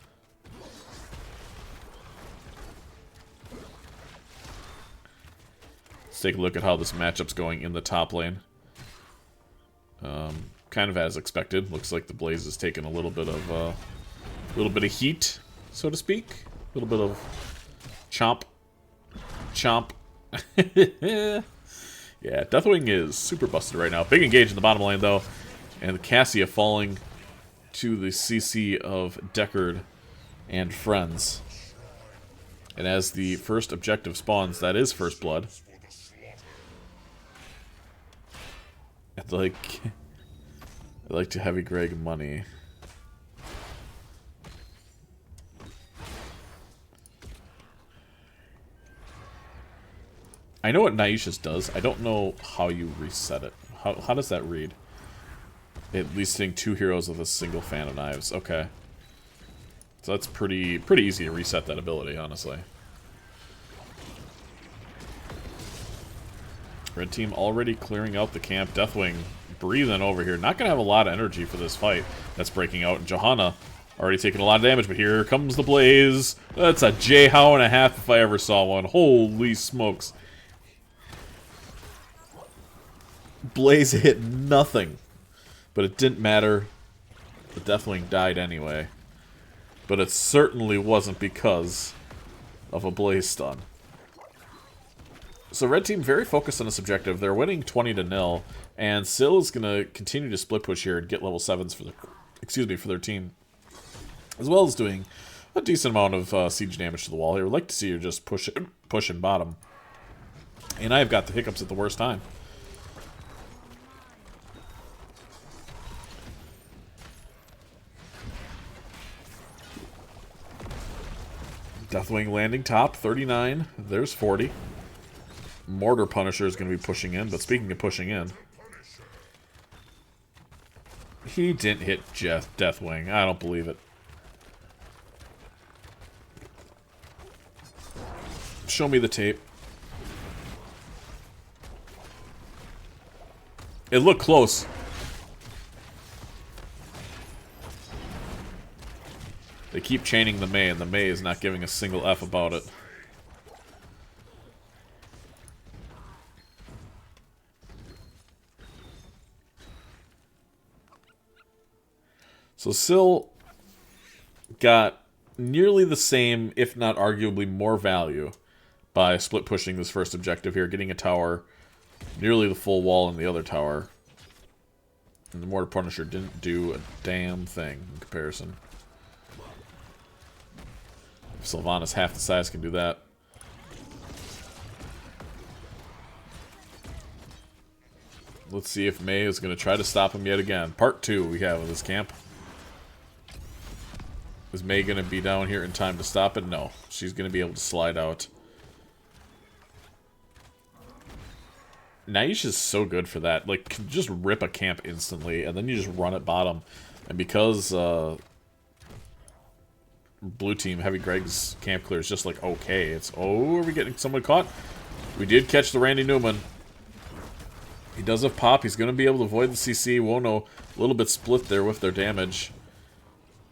Let's take a look at how this matchup's going in the top lane. Kind of as expected. Looks like the Blaze is taking a little bit of heat, so to speak. A little bit of chomp. Chomp. Yeah, Deathwing is super busted right now. Big engage in the bottom lane, though. And the Cassia falling to the CC of Deckard and friends. And as the first objective spawns, that is first blood. I'd like to Heavy Greg money. I know what Naishas does. I don't know how you reset it. How does that read? At least seeing 2 heroes with a single fan of knives. Okay. So that's pretty easy to reset that ability, honestly. Red team already clearing out the camp. Deathwing breathing over here. Not going to have a lot of energy for this fight that's breaking out. And Johanna already taking a lot of damage, but here comes the Blaze. That's a J-How and a half if I ever saw one. Holy smokes. Blaze hit nothing. But it didn't matter. The Deathwing died anyway. but it certainly wasn't because of a blaze stun. So red team very focused on this objective. They're winning 20-0, and Syl is going to continue to split push here and get level 7s for for their team, as well as doing a decent amount of siege damage to the wall here. I'd like to see her just pushing bottom. And I've got the hiccups at the worst time. Deathwing landing top, 39. There's 40. Mortar Punisher is going to be pushing in, but speaking of pushing in, he didn't hit Deathwing. I don't believe it. Show me the tape. It looked close. They keep chaining the Mei, and the Mei is not giving a single F about it. So Syl got nearly the same, if not arguably more value, by split pushing this first objective here, getting a tower, nearly the full wall in the other tower. And the Mortar Punisher didn't do a damn thing in comparison. If Sylvanas half the size can do that. Let's see if Mei is going to try to stop him yet again. Part 2 we have of this camp. Is Mei going to be down here in time to stop it? No. She's going to be able to slide out. Naish is so good for that. Like, can just rip a camp instantly, and then you just run it bottom. And because blue team, Heavy Greg's camp clear is just like, okay. It's, oh, are we getting someone caught? We did catch the Randy Newman. He does have pop. He's going to be able to avoid the CC. Wono a little bit split there with their damage.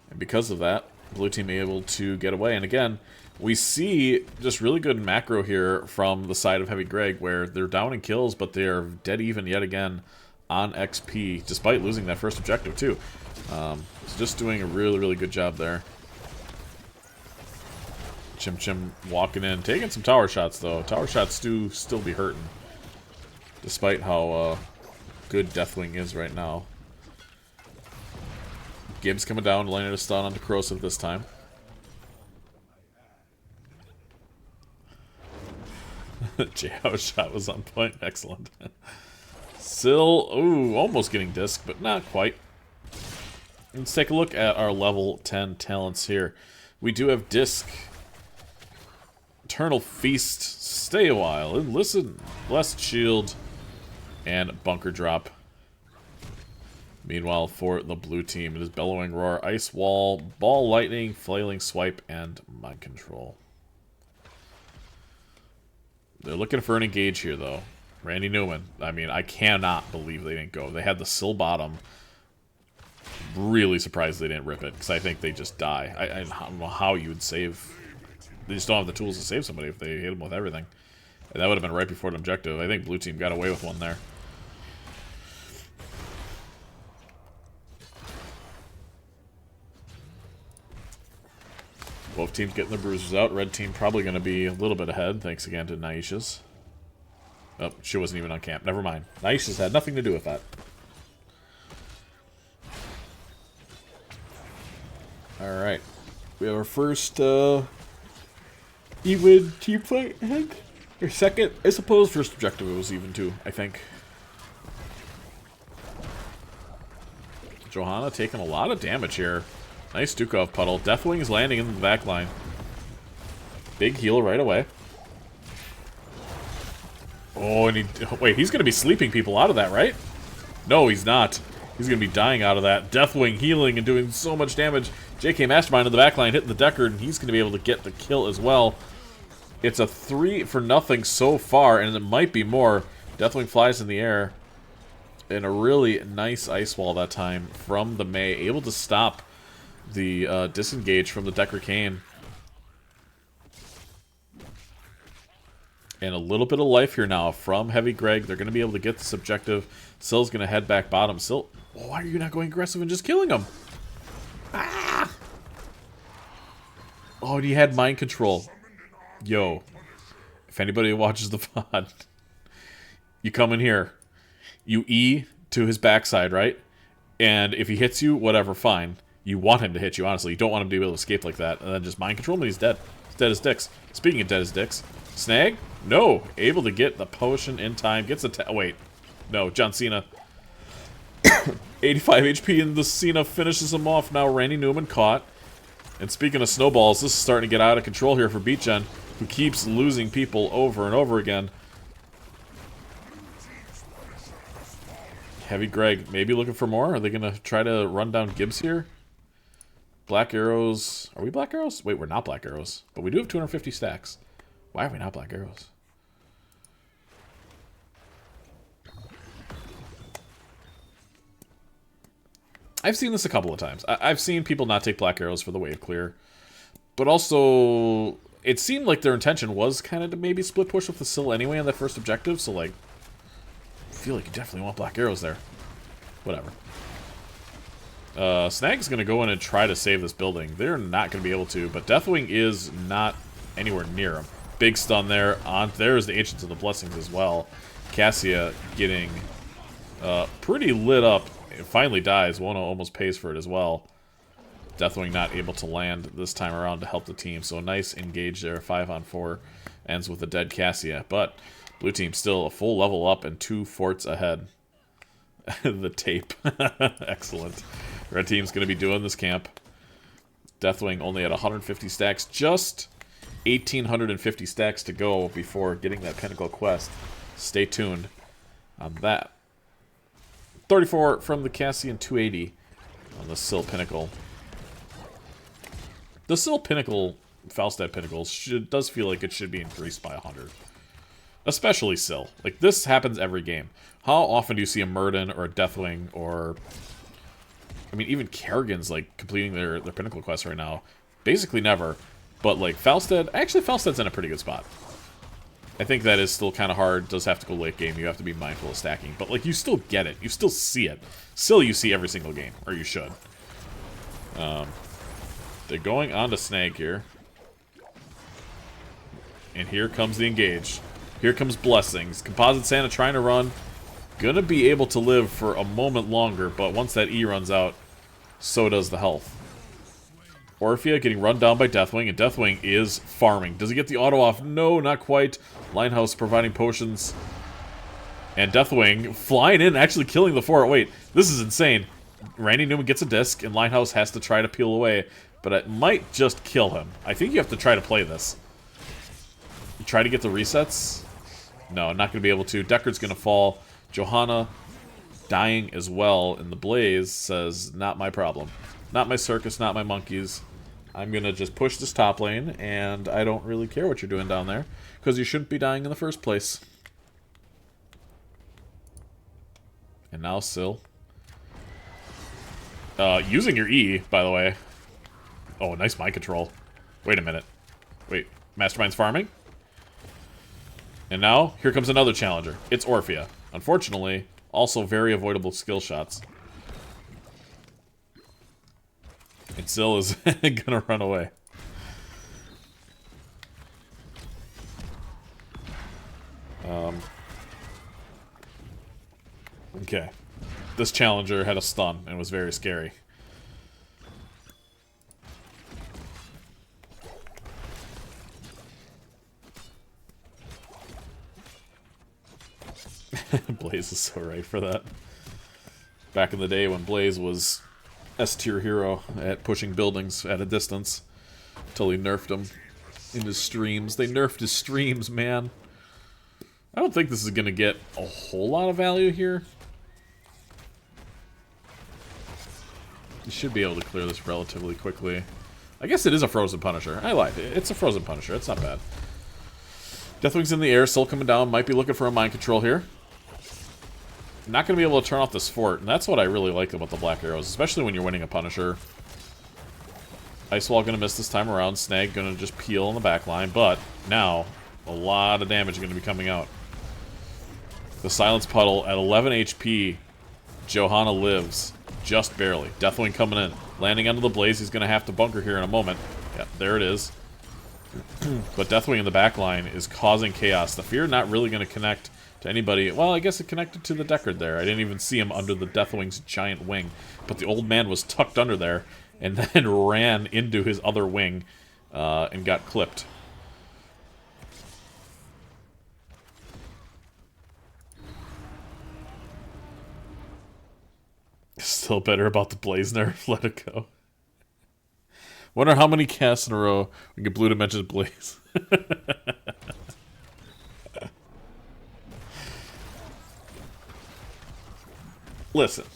And because of that, blue team able to get away. And again, we see just really good macro here from the side of Heavy Greg, where they're down in kills, but they're dead even yet again on XP, despite losing that first objective too. So just doing a really, really good job there. Chim Chim walking in, taking some tower shots though. Tower shots do still be hurting, despite how good Deathwing is right now. Gibbs coming down, landing a stun onto Corrosive this time. J-House shot was on point. Excellent. Syl, ooh, almost getting disc, but not quite. Let's take a look at our level 10 talents here. We do have disc, Eternal Feast, Stay a While, and Listen, Blessed Shield, and Bunker Drop. Meanwhile, for the blue team, it is Bellowing Roar, Ice Wall, Ball Lightning, Flailing Swipe, and Mind Control. They're looking for an engage here, though. Randy Newman. I mean, I cannot believe they didn't go. They had the Syl bottom. Really surprised they didn't rip it, because I think they just die. I don't know how you would save. They just don't have the tools to save somebody if they hit them with everything. And that would have been right before the objective. I think blue team got away with one there. Both teams getting the bruisers out. Red team probably going to be a little bit ahead, thanks again to Naisha's. Oh, she wasn't even on camp. Never mind. Naisha's had nothing to do with that. Alright. We have our first even team fight, I think. Or second. I suppose first objective it was even too, I think. Johanna taking a lot of damage here. Nice Dukov puddle. Deathwing is landing in the back line. Big heal right away. Oh, and wait, he's going to be sleeping people out of that, right? No, he's not. He's going to be dying out of that. Deathwing healing and doing so much damage. JK Mastermind in the back line hitting the Deckard, and he's going to be able to get the kill as well. It's a 3-for-0 so far, and it might be more. Deathwing flies in the air. And a really nice ice wall that time from the Mei. Able to stop the disengage from the Decker Cane. And a little bit of life here now from Heavy Greg. They're going to be able to get this objective. Syl's going to head back bottom. Syl, why are you not going aggressive and just killing him? Ah! Oh, and he had mind control. Yo. If anybody watches the VOD, you come in here. You E to his backside, right? And if he hits you, whatever, fine. You want him to hit you, honestly. You don't want him to be able to escape like that. And then just mind control him, and he's dead. He's dead as dicks. Speaking of dead as dicks, Snag? No. Able to get the potion in time. Gets a wait. No, John Cena. 85 HP, and the Cena finishes him off. Now Randy Newman caught. And speaking of snowballs, this is starting to get out of control here for BeatGen, who keeps losing people over and over again. Heavy Greg, maybe looking for more? Are they going to try to run down Gibbs here? Black Arrows. Are we Black Arrows? Wait, we're not Black Arrows. But we do have 250 stacks. Why are we not Black Arrows? I've seen this a couple of times. I've seen people not take Black Arrows for the wave clear. But also, it seemed like their intention was kind of to maybe split push with the Syl anyway on that first objective. So, like, I feel like you definitely want Black Arrows there. Whatever. Snag's going to go in and try to save this building. They're not going to be able to, but Deathwing is not anywhere near him. Big stun there. There's the Ancients of the Blessings as well. Cassia getting pretty lit up. It finally dies. Wano almost pays for it as well. Deathwing not able to land this time around to help the team. So a nice engage there. 5-on-4 ends with a dead Cassia. But blue team still a full level up and 2 forts ahead. The tape. Excellent. Red team's going to be doing this camp. Deathwing only at 150 stacks. Just 1,850 stacks to go before getting that Pinnacle quest. Stay tuned on that. 34 from the Cassian, 280 on the Syl Pinnacle. The Syl Pinnacle, Falstad Pinnacle, does feel like it should be increased by 100. Especially Syl. Like, this happens every game. How often do you see a Murden or a Deathwing or... I mean, even Kerrigan's, like, completing their Pinnacle quest right now. Basically never. But, like, Falstad... Actually, Falstad's in a pretty good spot. I think that is still kind of hard. Does have to go late game. You have to be mindful of stacking. But, like, you still get it. You still see it. Still, you see every single game. Or you should. They're going on to Snag here. And here comes the engage. Here comes Blessings. Composite Santa trying to run. Gonna be able to live for a moment longer. But once that E runs out, so does the health. Orphea getting run down by Deathwing, and Deathwing is farming. Does he get the auto off? No, not quite. Linehouse providing potions. And Deathwing flying in, actually killing the fort. Wait, this is insane. Randy Newman gets a disc, and Linehouse has to try to peel away. But it might just kill him. I think you have to try to play this. You try to get the resets? No, not going to be able to. Deckard's going to fall. Johanna dying as well. And the Blaze says, not my problem. Not my circus, not my monkeys. I'm going to just push this top lane, and I don't really care what you're doing down there, because you shouldn't be dying in the first place. And now Syl. Using your E, by the way. Oh, nice mind control. Wait a minute. Wait, Mastermind's farming? And now, here comes another challenger. It's Orphea. Unfortunately, also very avoidable skill shots. And Syl is gonna run away. Okay. This challenger had a stun and was very scary. Blaze is so right for that. Back in the day when Blaze was S-tier hero at pushing buildings at a distance. Until he nerfed him in his streams. They nerfed his streams, man. I don't think this is going to get a whole lot of value here. You should be able to clear this relatively quickly. I guess it is a Frozen Punisher. I lied. It's a Frozen Punisher. It's not bad. Deathwing's in the air. Syl coming down. Might be looking for a mind control here. Not going to be able to turn off this fort, and that's what I really like about the Black Arrows, especially when you're winning a Punisher. Ice Wall going to miss this time around. Snag going to just peel on the back line, but now a lot of damage is going to be coming out. The Silence Puddle at 11 HP. Johanna lives. Just barely. Deathwing coming in. Landing under the Blaze. He's going to have to bunker here in a moment. Yeah, there it is. But Deathwing in the back line is causing chaos. The Fear not really going to connect to anybody. Well, I guess it connected to the Deckard there. I didn't even see him under the Deathwing's giant wing. But the old man was tucked under there and then ran into his other wing and got clipped. Still better about the Blaze nerf. Let it go. Wonder how many casts in a row we get Blue Dimensions Blaze. Listen,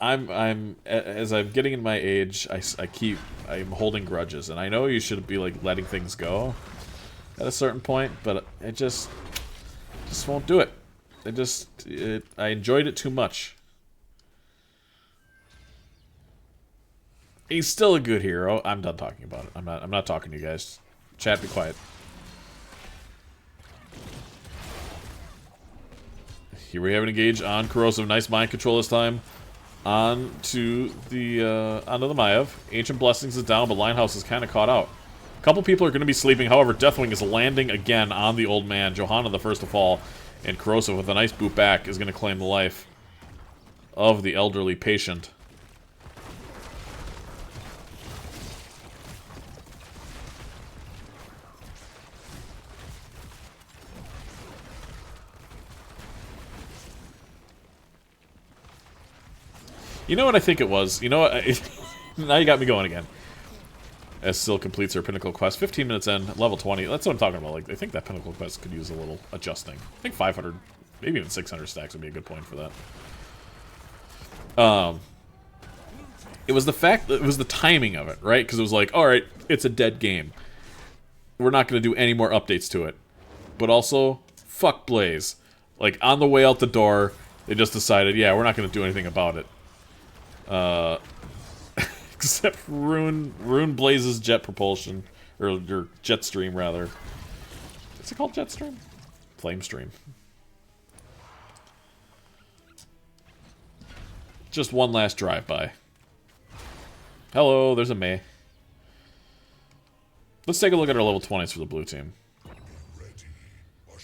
as I'm getting in my age, I'm holding grudges, and I know you should be like letting things go at a certain point, but it just won't do it. I enjoyed it too much. He's still a good hero. I'm done talking about it. I'm not talking to you guys. Chat, be quiet. Here we have an engage on Corrosive. Nice mind control this time. Onto the Maiev. Ancient Blessings is down, but Linehouse is kind of caught out. A couple people are going to be sleeping. However, Deathwing is landing again on the old man. Johanna the first to fall. And Corrosive with a nice boot back is going to claim the life of the elderly patient. You know what I think it was? You know what? Now you got me going again. As Syl completes her Pinnacle Quest. 15 minutes in, level 20. That's what I'm talking about. Like, I think that Pinnacle Quest could use a little adjusting. I think 500, maybe even 600 stacks would be a good point for that. It was the fact that it was the timing of it, right? Because it was like, alright, it's a dead game. We're not going to do any more updates to it. But also, fuck Blaze. Like, on the way out the door, they just decided, yeah, we're not going to do anything about it. Except ruin Blaze's jet propulsion, or jet stream rather. What's it called? Jet stream? Flame stream. Just one last drive-by. Hello, there's a Mei. Let's take a look at our level 20s for the blue team.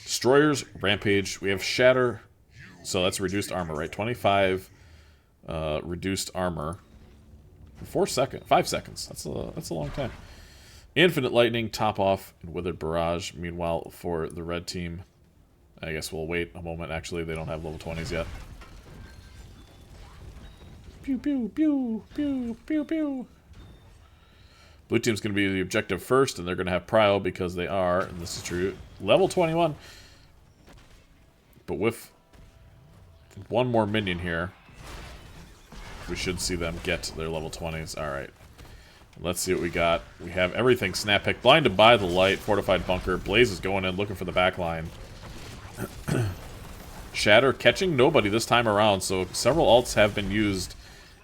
Destroyers, Rampage. We have Shatter, so that's reduced armor, right? 25. Reduced armor for 5 seconds. That's a long time. Infinite Lightning, Top Off, and Withered Barrage. Meanwhile, for the red team, I guess we'll wait a moment. Actually, they don't have level 20s yet. Pew pew pew pew pew pew. Blue team's going to be the objective first, and they're going to have Prio because they are, and this is true, level 21. But with one more minion here, we should see them get to their level 20s. Alright. Let's see what we got. We have everything. Snap Pick. Blinded by the light. Fortified Bunker. Blaze is going in looking for the back line. Shatter catching nobody this time around. So several ults have been used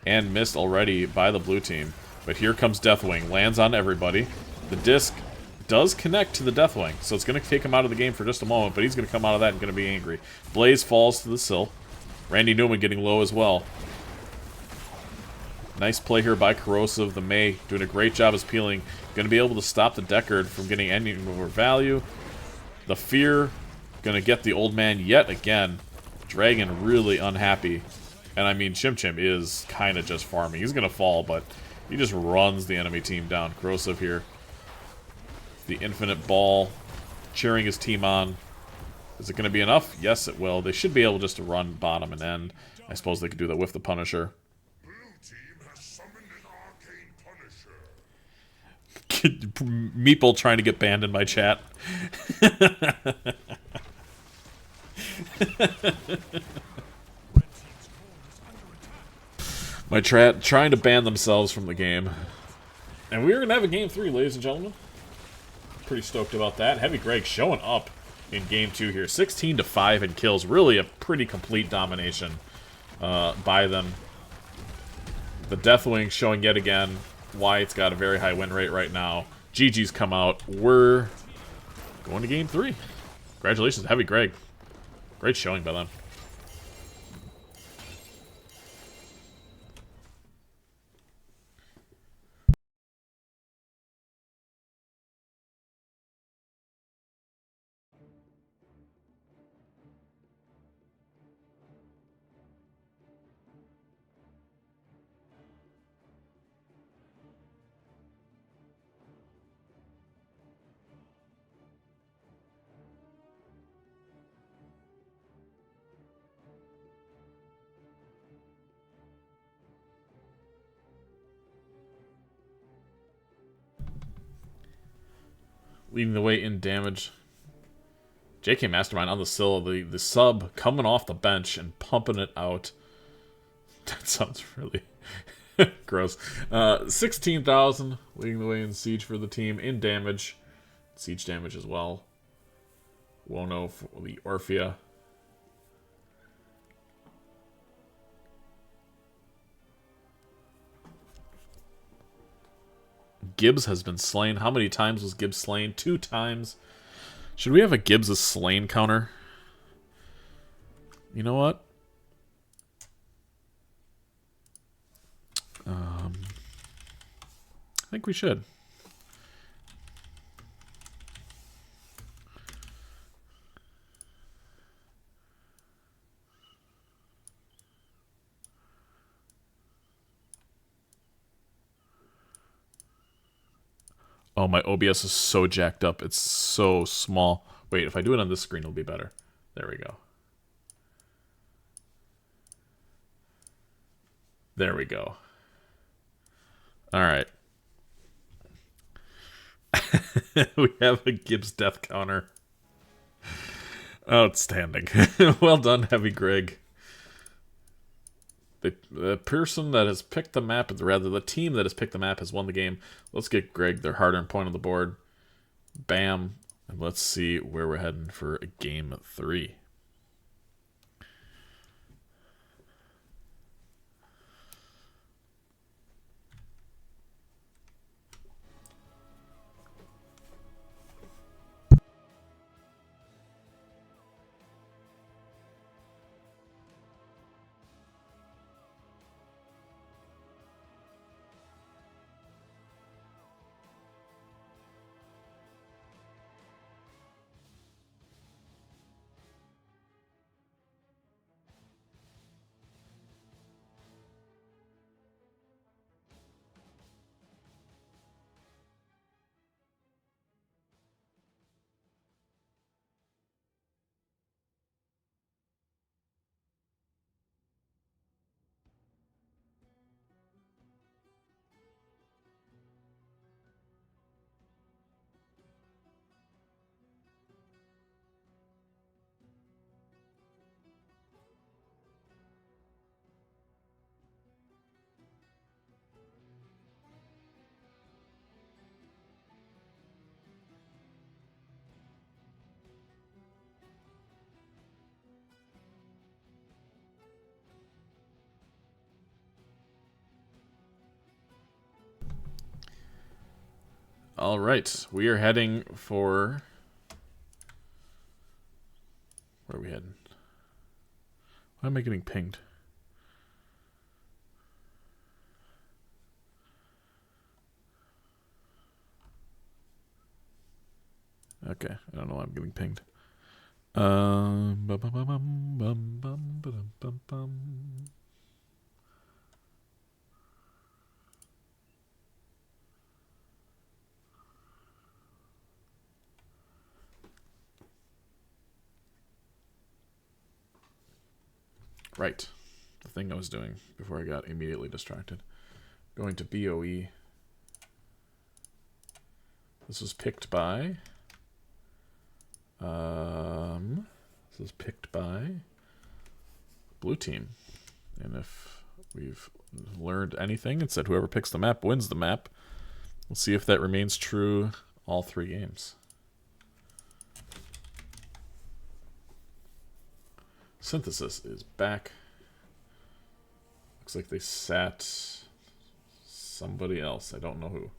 and missed already by the blue team. But here comes Deathwing. Lands on everybody. The disc does connect to the Deathwing. So it's going to take him out of the game for just a moment. But he's going to come out of that and going to be angry. Blaze falls to the Syl. Randy Newman getting low as well. Nice play here by Corrosive. The Mei doing a great job as peeling. Going to be able to stop the Deckard from getting any more value. The Fear going to get the old man yet again. Dragon really unhappy. And I mean, Chim Chim is kind of just farming. He's going to fall, but he just runs the enemy team down. Corrosive here. The Infinite Ball cheering his team on. Is it going to be enough? Yes, it will. They should be able just to run bottom and end. I suppose they could do that with the Punisher. Meeple trying to get banned in my chat. My chat trying to ban themselves from the game. And we're going to have a game 3, ladies and gentlemen. Pretty stoked about that. Heavy Greg showing up in game 2 here. 16-5 in kills. Really a pretty complete domination by them. The Deathwing showing yet again why it's got a very high win rate right now. GG's come out. We're going to game 3. Congratulations, Heavy Greg. Great showing by them. leading the way in damage. JK Mastermind on the sill, the sub coming off the bench and pumping it out. That sounds really gross. 16,000, leading the way in siege for the team. In damage. Siege damage as well. Wono for the Orphea. Gibbs has been slain. How many times was Gibbs slain? 2 times. Should we have a Gibbs' slain counter? You know what? I think we should. Oh, my OBS is so jacked up. It's so small. Wait, if I do it on this screen, it'll be better. There we go. There we go. All right. We have a Gibbs death counter. Outstanding. Well done, Heavy Greg. The person that has picked the map, rather the team that has picked the map, has won the game. Let's get Greg their hard-earned point on the board. Bam. And let's see where we're heading for game 3. All right, we are heading for... Where are we heading? Why am I getting pinged? Okay, I don't know why I'm getting pinged. Right. The thing I was doing before I got immediately distracted. Going to BOE. This was picked by... this was picked by blue team. And if we've learned anything, it said whoever picks the map wins the map. We'll see if that remains true all 3 games. Synthesis is back. Looks like they sat somebody else. I don't know who.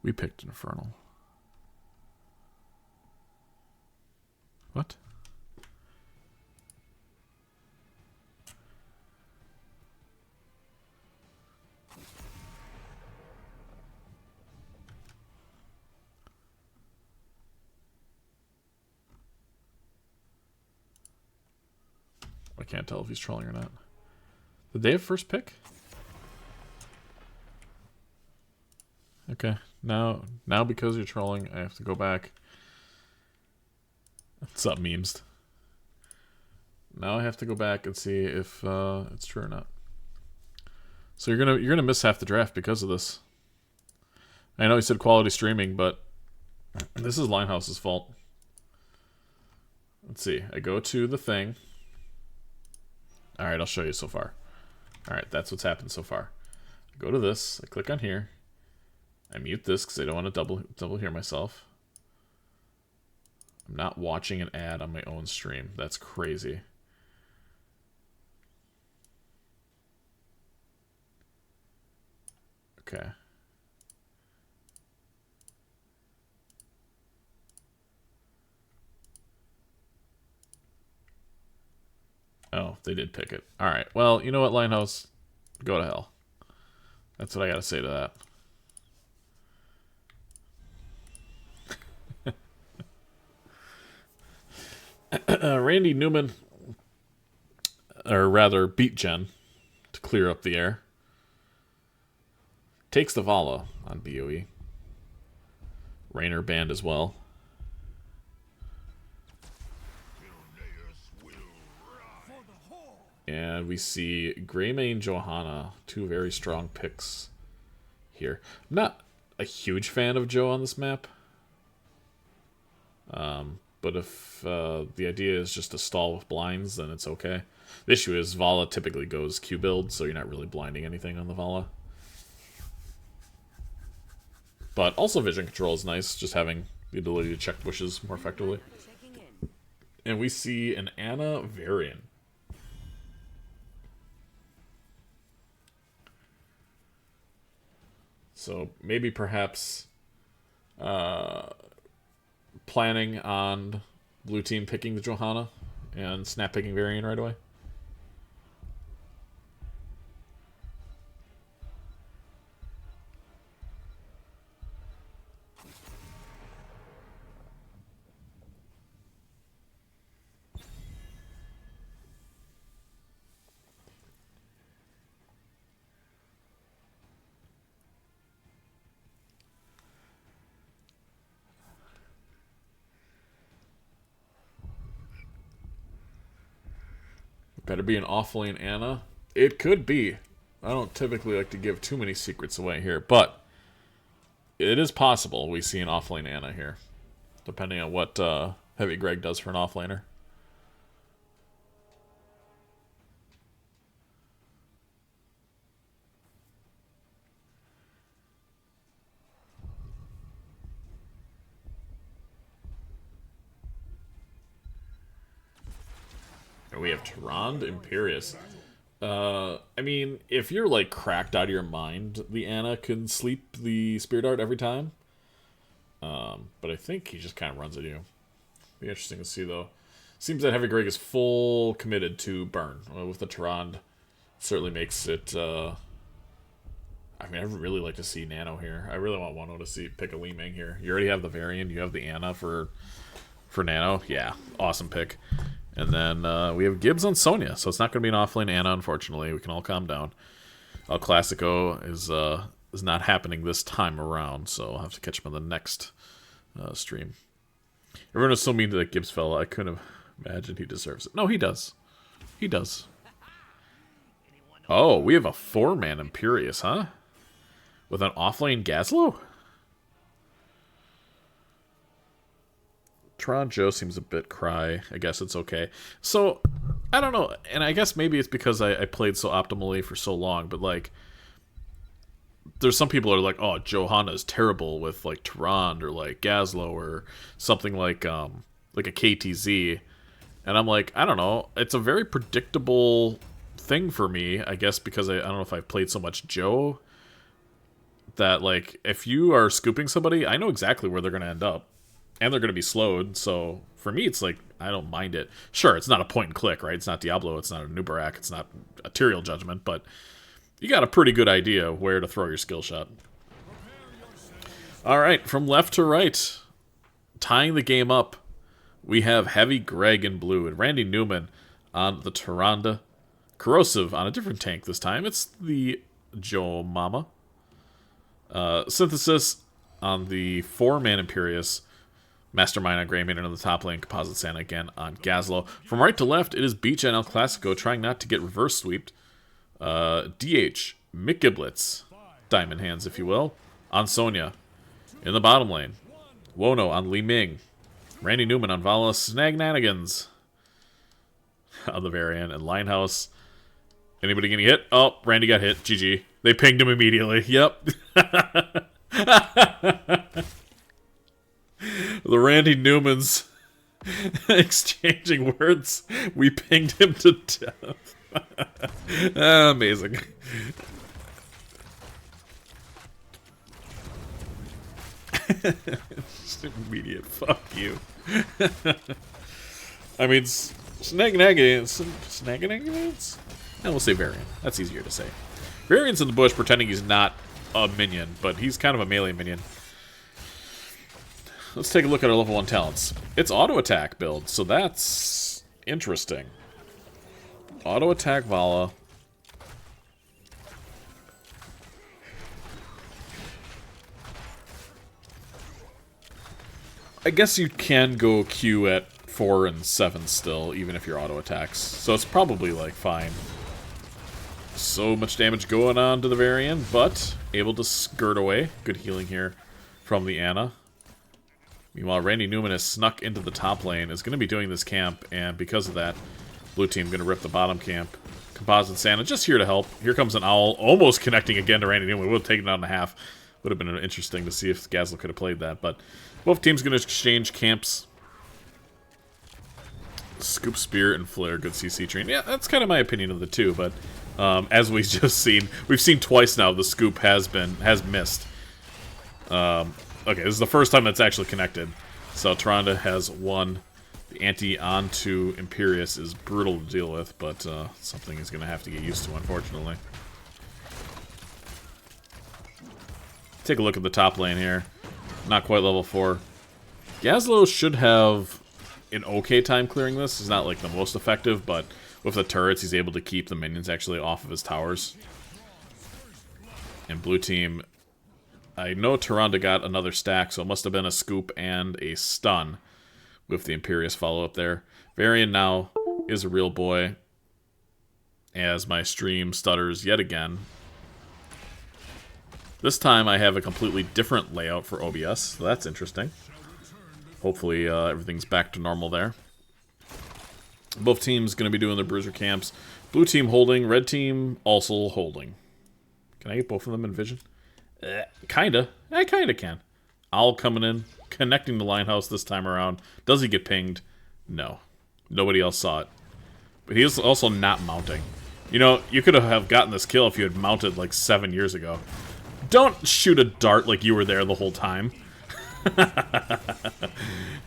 We picked Infernal. What? I can't tell if he's trolling or not. Did they have first pick? Okay. Now because you're trolling, I have to go back. What's up, memes? Now I have to go back and see if it's true or not. So you're gonna miss half the draft because of this. I know he said quality streaming, but this is Linehouse's fault. Let's see. I go to the thing. All right, I'll show you so far. All right, that's what's happened so far. I go to this. I click on here. I mute this because I don't want to double hear myself. I'm not watching an ad on my own stream. That's crazy. Okay. Oh, they did pick it. All right. Well, you know what, Linehouse? Go to hell. That's what I got to say to that. Randy Newman, or rather BeatGen, to clear up the air, takes the Vala on BOE. Rainer banned as well. And we see Greymane Johanna, two very strong picks here. I'm not a huge fan of Joe on this map. But if the idea is just to stall with blinds, then it's okay. The issue is Vala typically goes Q build, so you're not really blinding anything on the Vala. But also vision control is nice, just having the ability to check bushes more effectively. And we see an Ana Varian. So maybe perhaps planning on blue team picking the Johanna and snap picking Varian right away. Better be an off-lane Ana. It could be. I don't typically like to give too many secrets away here, but it is possible we see an off-lane Ana here, depending on what Heavy Greg does for an off-laner. We have Tyrande Imperious. I mean, if you're like cracked out of your mind, the Ana can sleep the Spear Dart every time. But I think he just kind of runs at you. Be interesting to see though. Seems that Heavy Greg is full committed to burn with the Tyrande. Certainly makes it. I mean, I really like to see Nano here. I really want Wano to pick a Li Ming here. You already have the Varian. You have the Ana for Nano. Yeah, awesome pick. And then we have Gibbs on Sonya, so it's not going to be an offlane Ana, unfortunately. We can all calm down. El Classico is not happening this time around, so I'll have to catch him on the next stream. Everyone is so mean to that Gibbs fella. I couldn't have imagined he deserves it. No, he does. He does. Oh, we have a 4-man Imperious, huh? With an offlane Gazlo? Tron Joe seems a bit cry. I guess it's okay. So, I don't know. And I guess maybe it's because I played so optimally for so long. But, like, there's some people who are like, oh, Johanna is terrible with, like, Tyrande or, like, Gazlo or something like a KTZ. And I'm like, I don't know. It's a very predictable thing for me, I guess, because I don't know if I've played so much Joe. that, like, if you are scooping somebody, I know exactly where they're going to end up. And they're going to be slowed, so for me, it's like, I don't mind it. Sure, it's not a point and click, right? It's not Diablo, it's not a Nubarak, it's not Arterial Judgment, but you got a pretty good idea where to throw your skill shot. Alright, from left to right, tying the game up, we have Heavy Greg in blue and Randy Newman on the Tyrande. Corrosive on a different tank this time. It's the Joe Mama. Synthesis on the 4-man Imperious. Mastermind on Greymane on the top lane. Composite Santa again on Gazlo. From right to left, it is BeatGen El Classico trying not to get reverse sweeped. DH, Mick Giblets, Diamond Hands if you will, on Sonya. In the bottom lane, Wono on Li Ming. Randy Newman on Vala Snagnanigans on the variant. And Linehouse. Anybody getting hit? Oh, Randy got hit. GG. They pinged him immediately. Yep. The Randy Newmans exchanging words. We pinged him to death. Amazing. Just immediate fuck you. I mean, Snagnagans? And we'll say Variant. That's easier to say. Variant's in the bush pretending he's not a minion, but he's kind of a melee minion. Let's take a look at our level 1 talents. It's auto attack build, so that's interesting. Auto attack Vala. I guess you can go Q at 4 and 7 still, even if you're auto attacks. So it's probably like fine. So much damage going on to the variant, but able to skirt away. Good healing here from the Ana. Meanwhile, Randy Newman has snuck into the top lane, is going to be doing this camp, and because of that, blue team going to rip the bottom camp. Composite Santa just here to help. Here comes an Owl, almost connecting again to Randy Newman. Would have taken it out in half. Would have been interesting to see if Gazlo could have played that, but both teams going to exchange camps. Scoop Spear and Flare, good CC train. Yeah, that's kind of my opinion of the two, but as we've just seen, we've seen twice now the Scoop has missed. Okay, this is the first time that's actually connected. So Tyrande has won. The anti onto Imperious is brutal to deal with, but something he's going to have to get used to, unfortunately. Take a look at the top lane here. Not quite level 4. Gazlo should have an okay time clearing this. He's not like the most effective, but with the turrets, he's able to keep the minions actually off of his towers. And blue team, I know Tyrande got another stack, so it must have been a scoop and a stun with the Imperious follow-up there. Varian now is a real boy, as my stream stutters yet again. This time I have a completely different layout for OBS, so that's interesting. Hopefully everything's back to normal there. Both teams going to be doing their bruiser camps. Blue team holding, red team also holding. Can I get both of them in vision? Kinda. I kinda can. Owl coming in, connecting the Linehouse this time around. Does he get pinged? No. Nobody else saw it. But he is also not mounting. You know, you could have gotten this kill if you had mounted like 7 years ago. Don't shoot a dart like you were there the whole time.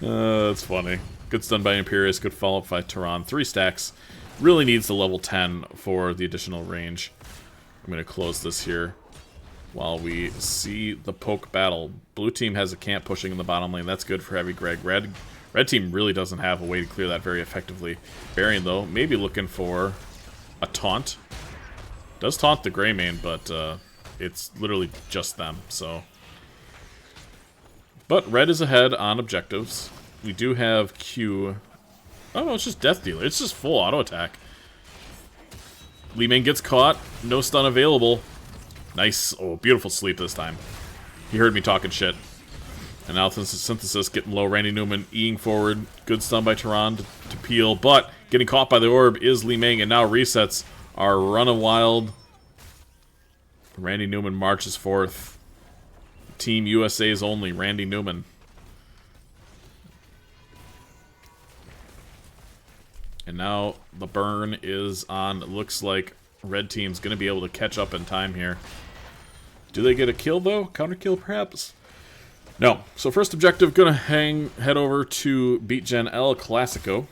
That's funny. Good stun by Imperious, good follow-up by Tyrande. 3 stacks. Really needs the level 10 for the additional range. I'm going to close this here while we see the poke battle. Blue team has a camp pushing in the bottom lane. That's good for Heavy Greg. Red team really doesn't have a way to clear that very effectively. Varian, though, maybe looking for a taunt. Does taunt the Greymane, but it's literally just them, so... But red is ahead on objectives. We do have Q... Oh, no, it's just Death Dealer. It's just full auto attack. Li Ming gets caught. No stun available. Nice. Oh, beautiful sleep this time. He heard me talking shit. And now Synthesis getting low. Randy Newman eeing forward. Good stun by Tyrande to peel. But getting caught by the orb is Li Ming. And now resets our Run a Wild. Randy Newman marches forth. Team USA's only. Randy Newman. And now the burn is on. It looks like red team's going to be able to catch up in time here. Do they get a kill, though? Counter kill, perhaps? No. So first objective, gonna head over to BeatGen El Classico.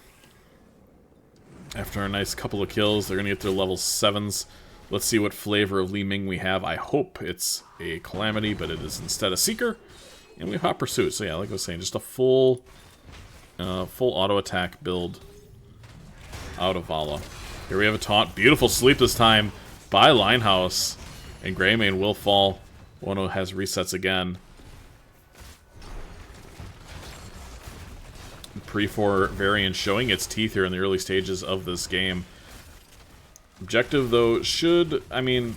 After a nice couple of kills, they're gonna get their level 7s. Let's see what flavor of Li Ming we have. I hope it's a Calamity, but it is instead a Seeker. And we have Hot Pursuit. So yeah, like I was saying, just a full auto attack build out of Vala. Here we have a taunt. Beautiful sleep this time by Linehouse. And Greymane will fall. Wono has resets again. Pre-4 variant showing its teeth here in the early stages of this game. Objective, though, should... I mean,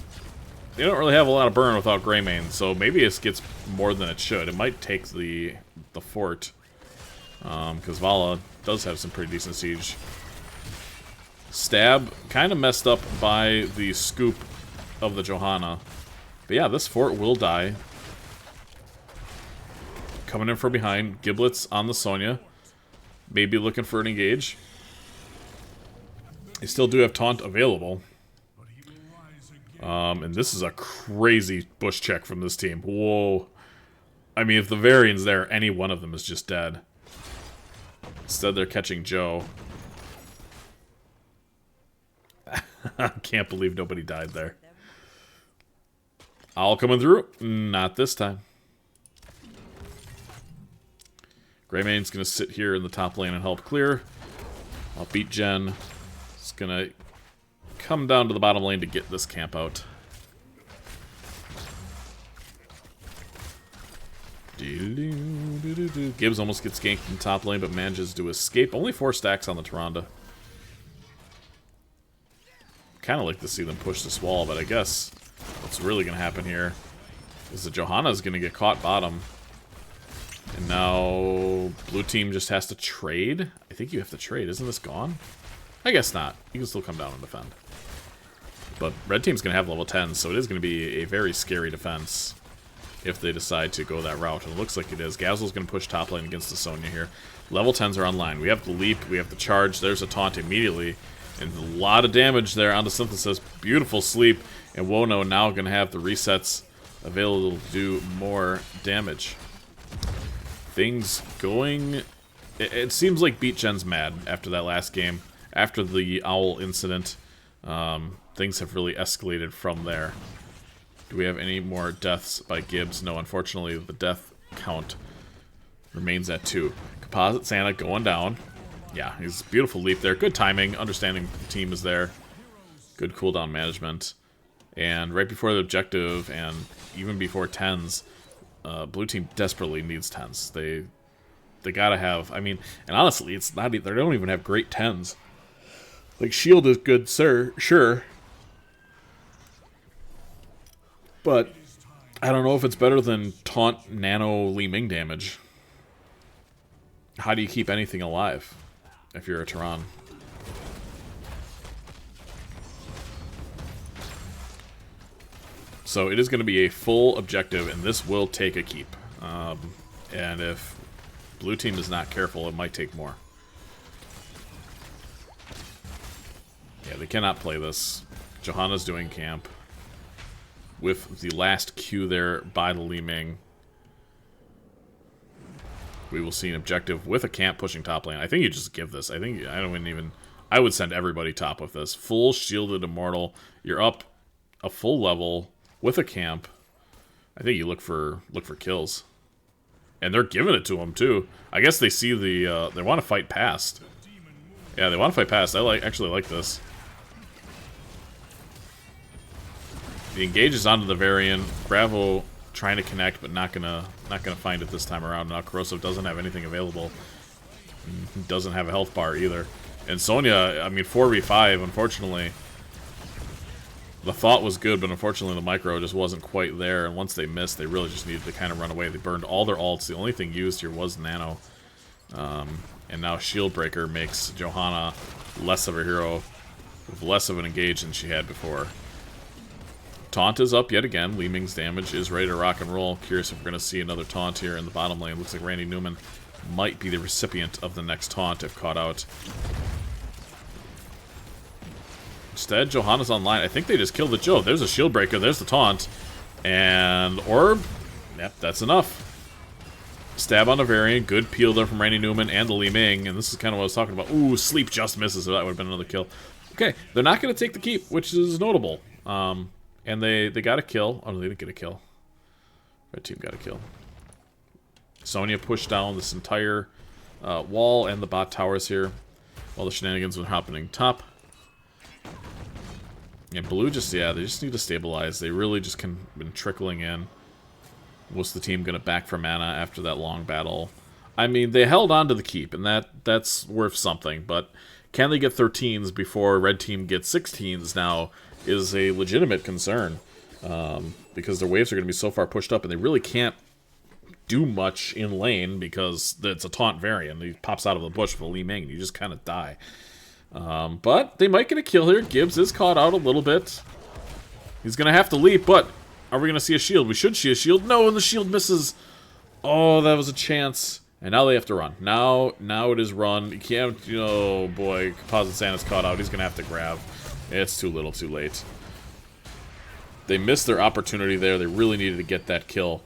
they don't really have a lot of burn without Greymane, so maybe it gets more than it should. It might take the fort, because Vala does have some pretty decent siege. Stab, kind of messed up by the scoop of the Johanna. But yeah, this fort will die. Coming in from behind, Giblets on the Sonya. Maybe looking for an engage. They still do have taunt available. And this is a crazy bush check from this team. Whoa. I mean, if the Varian's there, any one of them is just dead. Instead, they're catching Joe. I can't believe nobody died there. Owl coming through? Not this time. Greymane's going to sit here in the top lane and help clear. I'll BeatGen. It's going to come down to the bottom lane to get this camp out. Gibbs almost gets ganked in top lane, but manages to escape. Only 4 stacks on the Tyrande. Kind of like to see them push this wall, but I guess what's really going to happen here is that Johanna's going to get caught bottom. And now blue team just has to trade. I think you have to trade. Isn't this gone? I guess not. You can still come down and defend. But red team's going to have level 10, so it is going to be a very scary defense if they decide to go that route. And it looks like it is. Gazel's going to push top lane against the Sonya here. Level 10s are online. We have the leap. We have the charge. There's a taunt immediately. And a lot of damage there on the Synthesis. Beautiful sleep. And Wono now going to have the resets available to do more damage. Things going... It seems like BeatGen's mad after that last game. After the Owl incident. Things have really escalated from there. Do we have any more deaths by Gibbs? No, unfortunately, the death count remains at 2. Composite Santa going down. Yeah, he's beautiful leap there. Good timing, understanding the team is there. Good cooldown management. And right before the objective, and even before 10s, blue team desperately needs 10s. They gotta have, I mean, and honestly, it's not, they don't even have great 10s. Like, shield is good, sure. But I don't know if it's better than taunt nano Li Ming damage. How do you keep anything alive if you're a Tehran? So it is going to be a full objective, and this will take a keep. And if blue team is not careful, it might take more. Yeah, they cannot play this. Johanna's doing camp. With the last Q there by the Li Ming. We will see an objective with a camp pushing top lane. I think you just give this. I would send everybody top with this. Full shielded immortal. You're up a full level with a camp. I think you look for kills. And they're giving it to them too. I guess they see the they want to fight past. Yeah, they want to fight past. I actually like this. The engage is onto the Varian. Bravo trying to connect, but not gonna find it this time around. Now Corrosive doesn't have anything available. Doesn't have a health bar either. And Sonya, I mean 4v5, unfortunately. The thought was good, but unfortunately the micro just wasn't quite there. And once they missed, they really just needed to kind of run away. They burned all their ults. The only thing used here was Nano. And now Shield Breaker makes Johanna less of a hero, with less of an engage than she had before. Taunt is up yet again. Li Ming's damage is ready to rock and roll. Curious if we're going to see another taunt here in the bottom lane. Looks like Randy Newman might be the recipient of the next taunt if caught out. Instead, Johanna's online. I think they just killed the Joe. There's a shield breaker. There's the taunt. And orb. Yep, that's enough. Stab on the variant. Good peel there from Randy Newman and the Li Ming. And this is kind of what I was talking about. Ooh, sleep just misses, so that would have been another kill. Okay, they're not going to take the keep, which is notable. And they got a kill. Oh, no, they didn't get a kill. Red team got a kill. Sonya pushed down this entire wall and the bot towers here while the shenanigans were happening top. And blue just, yeah, they just need to stabilize. They really just been trickling in. Was the team going to back for mana after that long battle? I mean, they held on to the keep, and that's worth something. But can they get 13s before red team gets 16s now is a legitimate concern. Because their waves are going to be so far pushed up, and they really can't do much in lane because it's a taunt variant. He pops out of the bush with a Li Ming, and you just kind of die. But they might get a kill here. Gibbs is caught out a little bit. He's going to have to leap, but are we going to see a shield? We should see a shield. No, and the shield misses. Oh, that was a chance. And now they have to run. Now it is run. You can't, oh boy, Composite Santa's caught out. He's going to have to grab. It's too little, too late. They missed their opportunity there. They really needed to get that kill.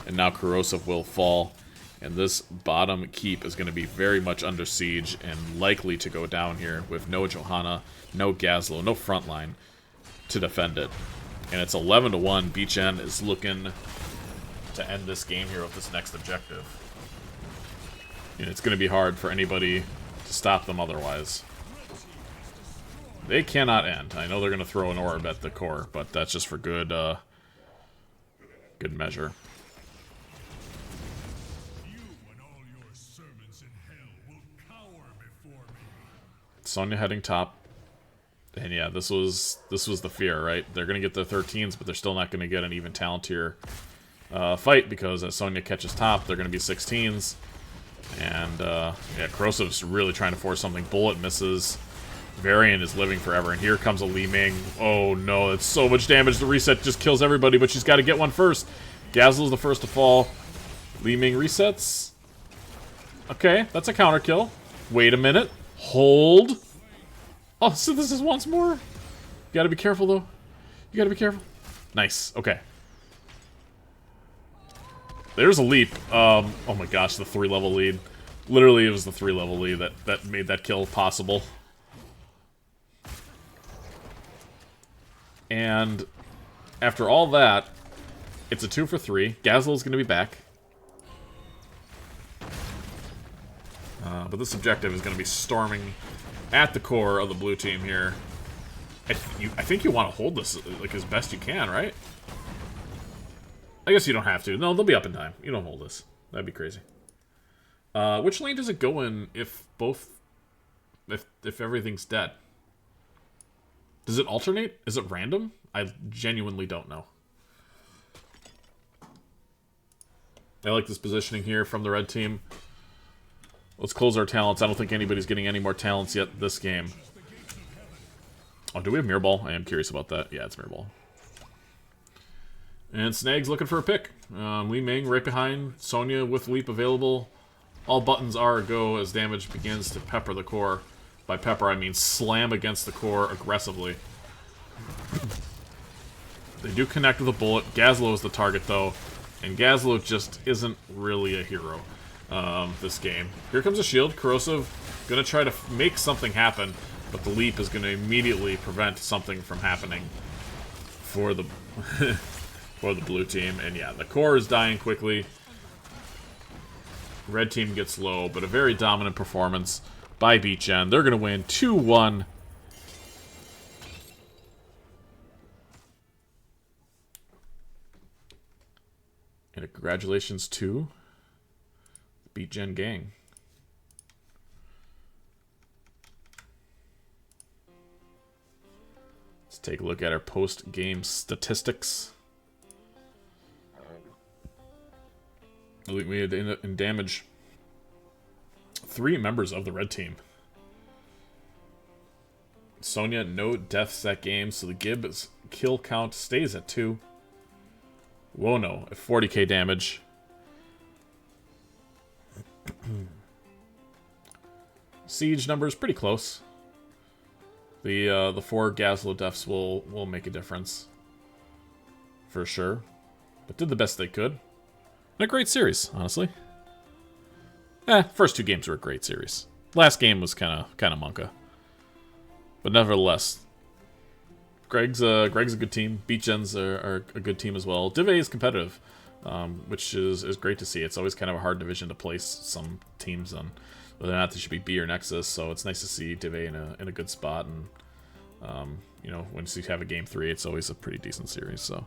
And now Corrosive will fall. And this bottom keep is going to be very much under siege and likely to go down here with no Johanna, no Gazlo, no frontline to defend it. And it's 11-1. BeatGen is looking to end this game here with this next objective. And it's going to be hard for anybody to stop them otherwise. They cannot end. I know they're going to throw an orb at the core, but that's just for good measure. Sonya heading top. And yeah, this was the fear, right? They're going to get the 13s, but they're still not going to get an even talent tier fight, because as Sonya catches top, they're going to be 16s. And yeah, Corrosive's really trying to force something. Bullet misses. Varian is living forever, and here comes a Li Ming. Oh no, that's so much damage. The reset just kills everybody, but she's got to get one first. Gazlo's the first to fall. Li Ming resets. Okay, that's a counter kill. Wait a minute. Hold. Oh, so this is once more. You gotta be careful, though. You gotta be careful. Nice. Okay. There's a leap. Oh my gosh, the 3-level lead. Literally, it was the 3-level lead that made that kill possible. And after all that, it's a 2 for 3. Gazlo's gonna be back. But this objective is going to be storming at the core of the blue team here. I think you want to hold this like as best you can, right? I guess you don't have to. No, they'll be up in time. You don't hold this. That'd be crazy. Which lane does it go in if everything's dead? Does it alternate? Is it random? I genuinely don't know. I like this positioning here from the red team. Let's close our talents. I don't think anybody's getting any more talents yet this game. Oh, do we have Mirror Ball? I am curious about that. Yeah, it's Mirror Ball. And Snag's looking for a pick. Li Ming right behind. Sonya with Leap available. All buttons are a go as damage begins to pepper the core. By pepper, I mean slam against the core aggressively. They do connect with a bullet. Gazlo is the target, though. And Gazlo just isn't really a hero. This game. Here comes a shield. Corrosive gonna try to make something happen, but the leap is gonna immediately prevent something from happening for the for the blue team. And yeah, the core is dying quickly. Red team gets low, but a very dominant performance by BeatGen. They're gonna win 2-1. And congratulations to BeatGen gang. Let's take a look at our post-game statistics. We had in damage 3 members of the red team. Sonya, no deaths that game, so the Gibbs kill count stays at 2. Wono at 40k damage. Siege numbers pretty close. The 4 Gazlo deaths will make a difference for sure. but did the best they could. And a great series, honestly. First two games were a great series. Last game was kind of monka, but nevertheless, Greg's a good team. BeatGens are a good team as well. Div A is competitive, which is great to see. It's always kind of a hard division to place some teams on, whether or not they should be B or Nexus. So it's nice to see Div A in a good spot. And once you have a game 3, it's always a pretty decent series. So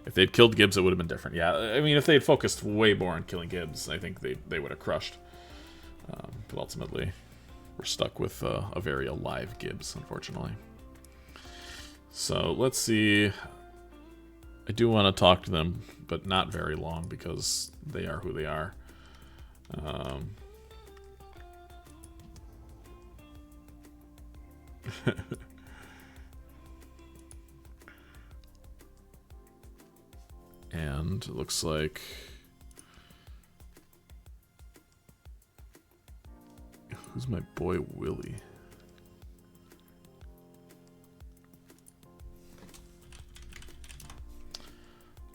if they'd killed Gibbs, it would have been different. Yeah, I mean, if they had focused way more on killing Gibbs, I think they would have crushed. But ultimately, we're stuck with a very alive Gibbs, unfortunately. So let's see. I do want to talk to them, but not very long because they are who they are. And it looks like who's my boy Willie?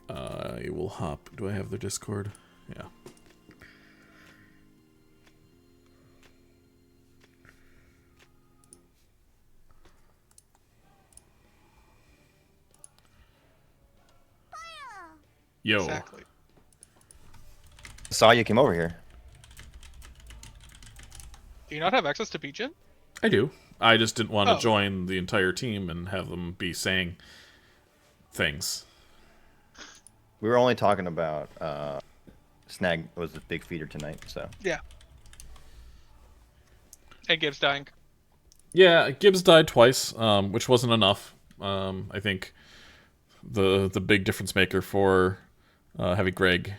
I will hop. Do I have their Discord? Yeah. Yo. Exactly. Saw you came over here. Do you not have access to BeatGen? I do. I just didn't want to Oh. join the entire team and have them be saying things. We were only talking about Snag was the big feeder tonight, so. Yeah. And Gibbs dying. Yeah, Gibbs died twice, which wasn't enough. I think the big difference maker for having Greg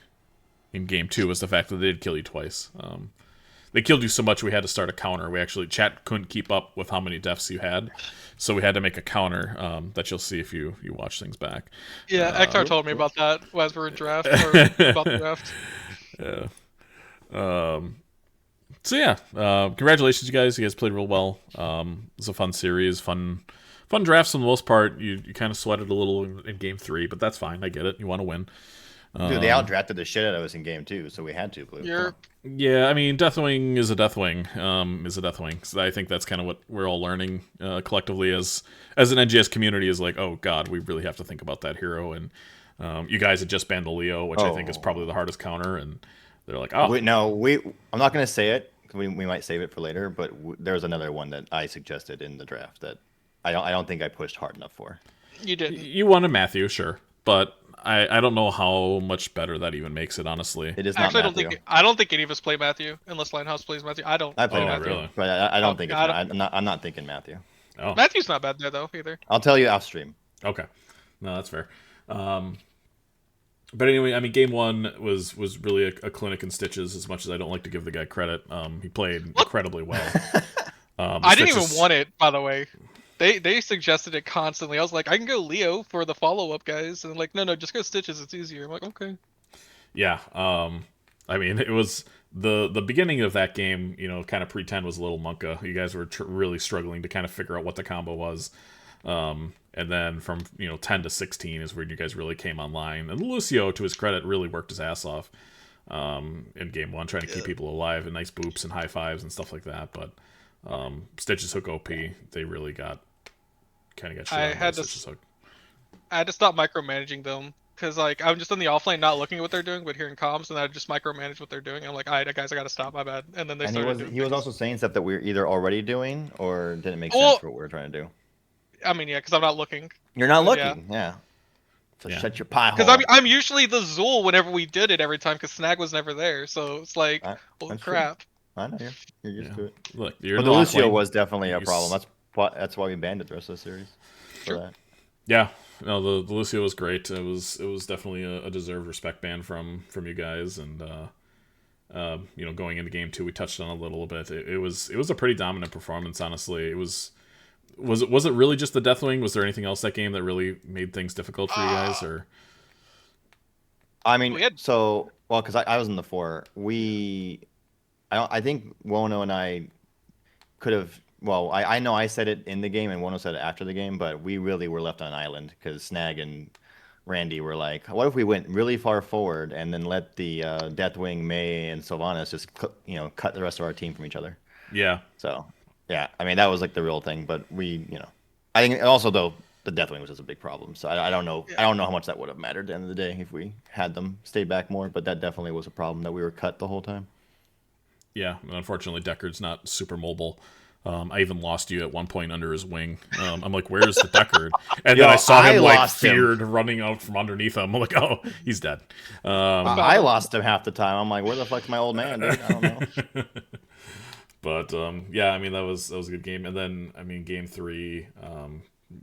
in game 2 was the fact that they did kill you twice. They killed you so much we had to start a counter. Chat couldn't keep up with how many deaths you had, so we had to make a counter that you'll see if you watch things back. Yeah, Ektar told me about that as we were in draft, or about the draft. Yeah. So yeah, congratulations, you guys. You guys played real well. It was a fun series, fun drafts for the most part. You kind of sweated a little in game 3, but that's fine. I get it. You want to win. Dude, they outdrafted the shit out of us in game 2, so we had to. You're Yeah, I mean, Deathwing is a Deathwing. So I think that's kind of what we're all learning collectively as an NGS community is like, oh god, we really have to think about that hero. And you guys had just banned the Leo, which I think is probably the hardest counter. And they're like, oh, I'm not gonna say it. We might save it for later, but there's another one that I suggested in the draft that I don't think I pushed hard enough for. You didn't. You wanted Matthew, sure, but I don't know how much better that even makes it. Honestly, It is not Actually, Matthew. I don't think any of us play Matthew unless Linehouse plays Matthew. I don't. I play Oh, Matthew, really? but I don't Oh, think I it's. I'm not thinking Matthew. Oh, Matthew's not bad there though either. I'll tell you off stream. okay, no, that's fair. But anyway, I mean, game 1 was really a clinic in stitches. As much as I don't like to give the guy credit, he played incredibly well. I didn't even want it, by the way. They suggested it constantly. I was like, I can go Leo for the follow up guys, and like, no, just go Stitches. It's easier. I'm like, okay. Yeah, I mean, it was the beginning of that game. Kind of pre-10 was a little monka. You guys were really struggling to kind of figure out what the combo was. And then from 10 to 16 is where you guys really came online. And Lucio, to his credit, really worked his ass off in game 1, trying to keep people alive and nice boops and high fives and stuff like that. But Stitches Hook OP, they really got shit I on by had to Stitches Hook. I had to stop micromanaging them because like I'm just in the offlane, not looking at what they're doing, but hearing comms, and I just micromanage what they're doing. I'm like, all right, guys, I gotta stop. My bad. And then they And started. he doing was things. also saying stuff that we were either already doing or didn't make Well, sense for what we were trying to do. I mean, yeah, because I'm not looking. You're not yeah. looking, yeah. So Yeah. shut your pie hole. Because I'm usually the Zool whenever we did it every time, because Snag was never there. So it's like, holy that's true. crap. I know you're used to it. Look, you're But in the the Lucio offlane. was definitely a You problem. That's why we banned it the rest of the series. Sure. For that. Yeah, no, the Lucio was great. It was definitely a deserved respect ban from you guys, and going into game 2, we touched on it a little bit. It was a pretty dominant performance, honestly. It was it really just the Deathwing? Was there anything else that game that really made things difficult for you guys, or? I mean, We had- because I was in the 4. I think Wono and I could have. Well, I know I said it in the game and Wono said it after the game, but we really were left on an island because Snag and Randy were like, what if we went really far forward and then let the Deathwing, May, and Sylvanas just cut the rest of our team from each other? Yeah. So yeah, I mean that was like the real thing. But I think also though the Deathwing was just a big problem. So I don't know. I don't know how much that would have mattered at the end of the day if we had them stay back more. But that definitely was a problem that we were cut the whole time. Yeah, and unfortunately, Deckard's not super mobile. I even lost you at one point under his wing. I'm like, "Where's the Deckard?" And then I saw him like feared running out from underneath him. I'm like, "Oh, he's dead." I lost him half the time. I'm like, "Where the fuck's my old man, dude?" I don't know. But yeah, I mean that was a good game. And then I mean, game 3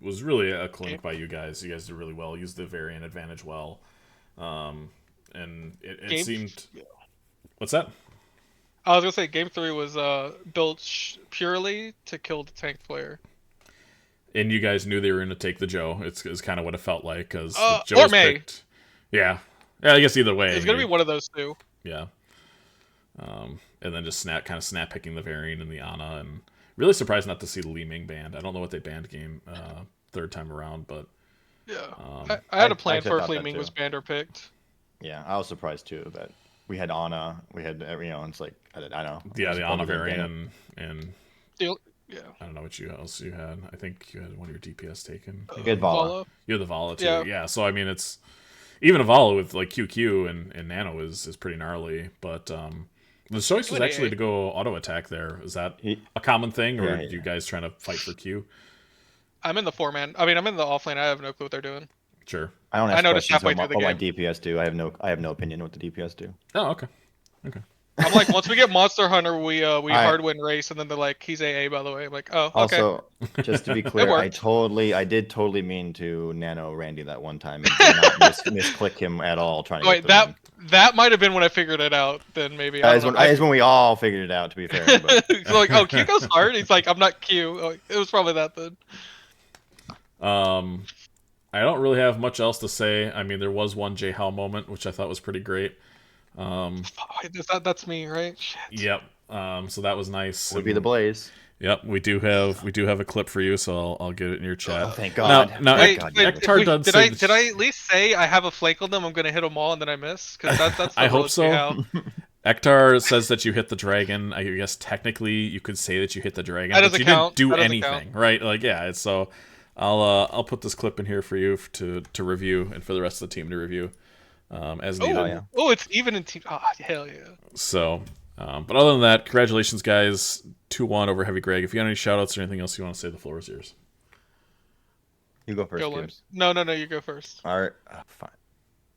was really a clinic by you guys. You guys did really well. Used the variant advantage well, and it seemed. What's that? I was gonna say game 3 was built purely to kill the tank player. And you guys knew they were going to take the Joe. It's kind of what it felt like because or May. Picked. Yeah, I guess either way. It's gonna be one of those two. Yeah. And then just snap picking the variant and the Ana, and really surprised not to see the Li Ming banned. I don't know what they banned game third time around, but yeah, I had a plan for if Li Ming was banned or picked. Yeah, I was surprised too that we had Ana, we had it's like I don't know. Yeah, the Ana variant and yeah. I don't know what else you had. I think you had one of your DPS taken. You had Vala. You had the Vala too. Yeah. So I mean, it's even a Vala with like QQ and Nano is pretty gnarly. But the choice was actually to go auto attack there. Is that a common thing, or are you guys trying to fight for Q? I'm in the 4-man. I mean, I'm in the offlane. I have no clue what they're doing. Sure. I noticed halfway through the game. What my DPS do. I have no opinion what the DPS do. Oh, okay. I'm like, once we get Monster Hunter, we hard win race, and then they're like, he's AA by the way. I'm like, oh, okay. Also, just to be clear, I did totally mean to nano Randy that one time and did not misclick him at all. Trying to get that might have been when I figured it out. Then maybe that is when we all figured it out. To be fair, but... so like, oh, Q goes hard. He's like, I'm not Q. Oh, it was probably that then. I don't really have much else to say. I mean, there was one J Hal moment which I thought was pretty great. That's me, right? Shit. Yep. So that was nice. Would be the Blaze. Yep, we do have a clip for you, so I'll get it in your chat. Oh, thank God. Now, did I at least say I have a flank on them? I'm gonna hit them all and then I miss? Because that's I hope so. Ektar says that you hit the dragon. I guess technically you could say that you hit the dragon, but you didn't do anything, right? Like, yeah. It's so I'll put this clip in here for you to review and for the rest of the team to review as needed. Oh, it's even in team. Oh, hell yeah. So. But other than that, congratulations, guys. 2-1 over Heavy Greg. If you got any shout-outs or anything else you want to say, the floor is yours. You go first, Gibbs. No, you go first. All right, fine.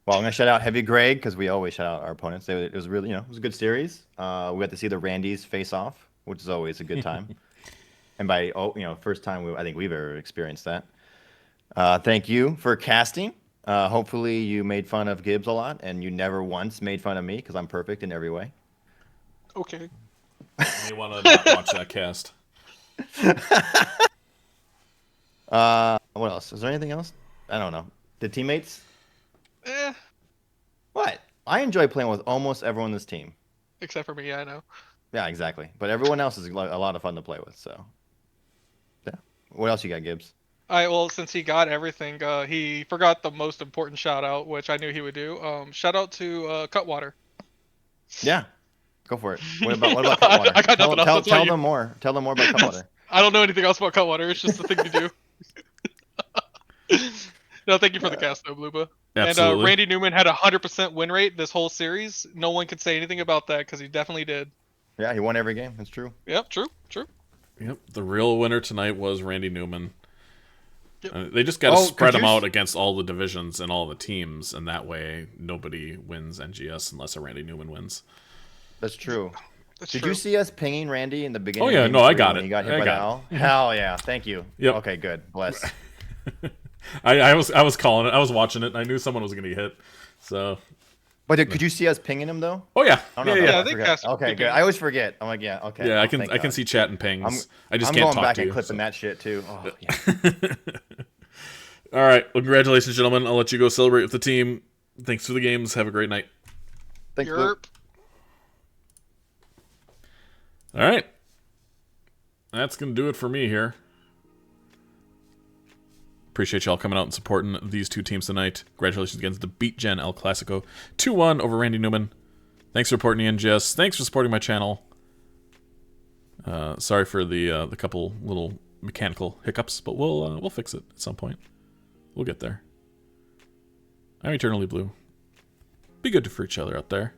Well, I'm going to shout out Heavy Greg because we always shout out our opponents. It was really, it was a good series. We got to see the Randys face off, which is always a good time. And by, first time I think we've ever experienced that. Thank you for casting. Hopefully you made fun of Gibbs a lot and you never once made fun of me because I'm perfect in every way. Okay. You want to not watch that cast? What else? Is there anything else? I don't know. The teammates? What? I enjoy playing with almost everyone on this team. Except for me, yeah, I know. Yeah, exactly. But everyone else is a lot of fun to play with, so. Yeah. What else you got, Gibbs? Well, since he got everything, he forgot the most important shout out, which I knew he would do. Shout out to Cutwater. Yeah. Go for it. What about Cutwater? I got nothing else. Tell them more. Tell them more about Cutwater. I don't know anything else about Cutwater. It's just the thing to do. No, thank you for the cast, though, Bluba. Absolutely. And Randy Newman had 100% win rate this whole series. No one could say anything about that because he definitely did. Yeah, he won every game. That's true. Yep, true. Yep, the real winner tonight was Randy Newman. Yep. They just got to spread them out against all the divisions and all the teams, and that way nobody wins NGS unless a Randy Newman wins. That's true. Did you see us pinging Randy in the beginning? Oh yeah, no, I got it. He got hit by the owl. Hell yeah, thank you. Yep. Okay, good. Bless. I was calling it. I was watching it. And I knew someone was going to get hit. So. But could you see us pinging him though? Oh yeah. I think okay, good. I always forget. I'm like, yeah, okay. Yeah, I can see chat and pings. I just can't talk to you. I'm going back and clipping that shit too. Oh, yeah. All right. Well, congratulations, gentlemen. I'll let you go celebrate with the team. Thanks for the games. Have a great night. Thanks, Luke. All right. That's going to do it for me here. Appreciate y'all coming out and supporting these two teams tonight. Congratulations against the BeatGen El Classico. 2-1 over Randy Newman. Thanks for supporting the NGS. Thanks for supporting my channel. Sorry for the couple little mechanical hiccups, but we'll fix it at some point. We'll get there. I'm eternally blue. Be good for each other out there.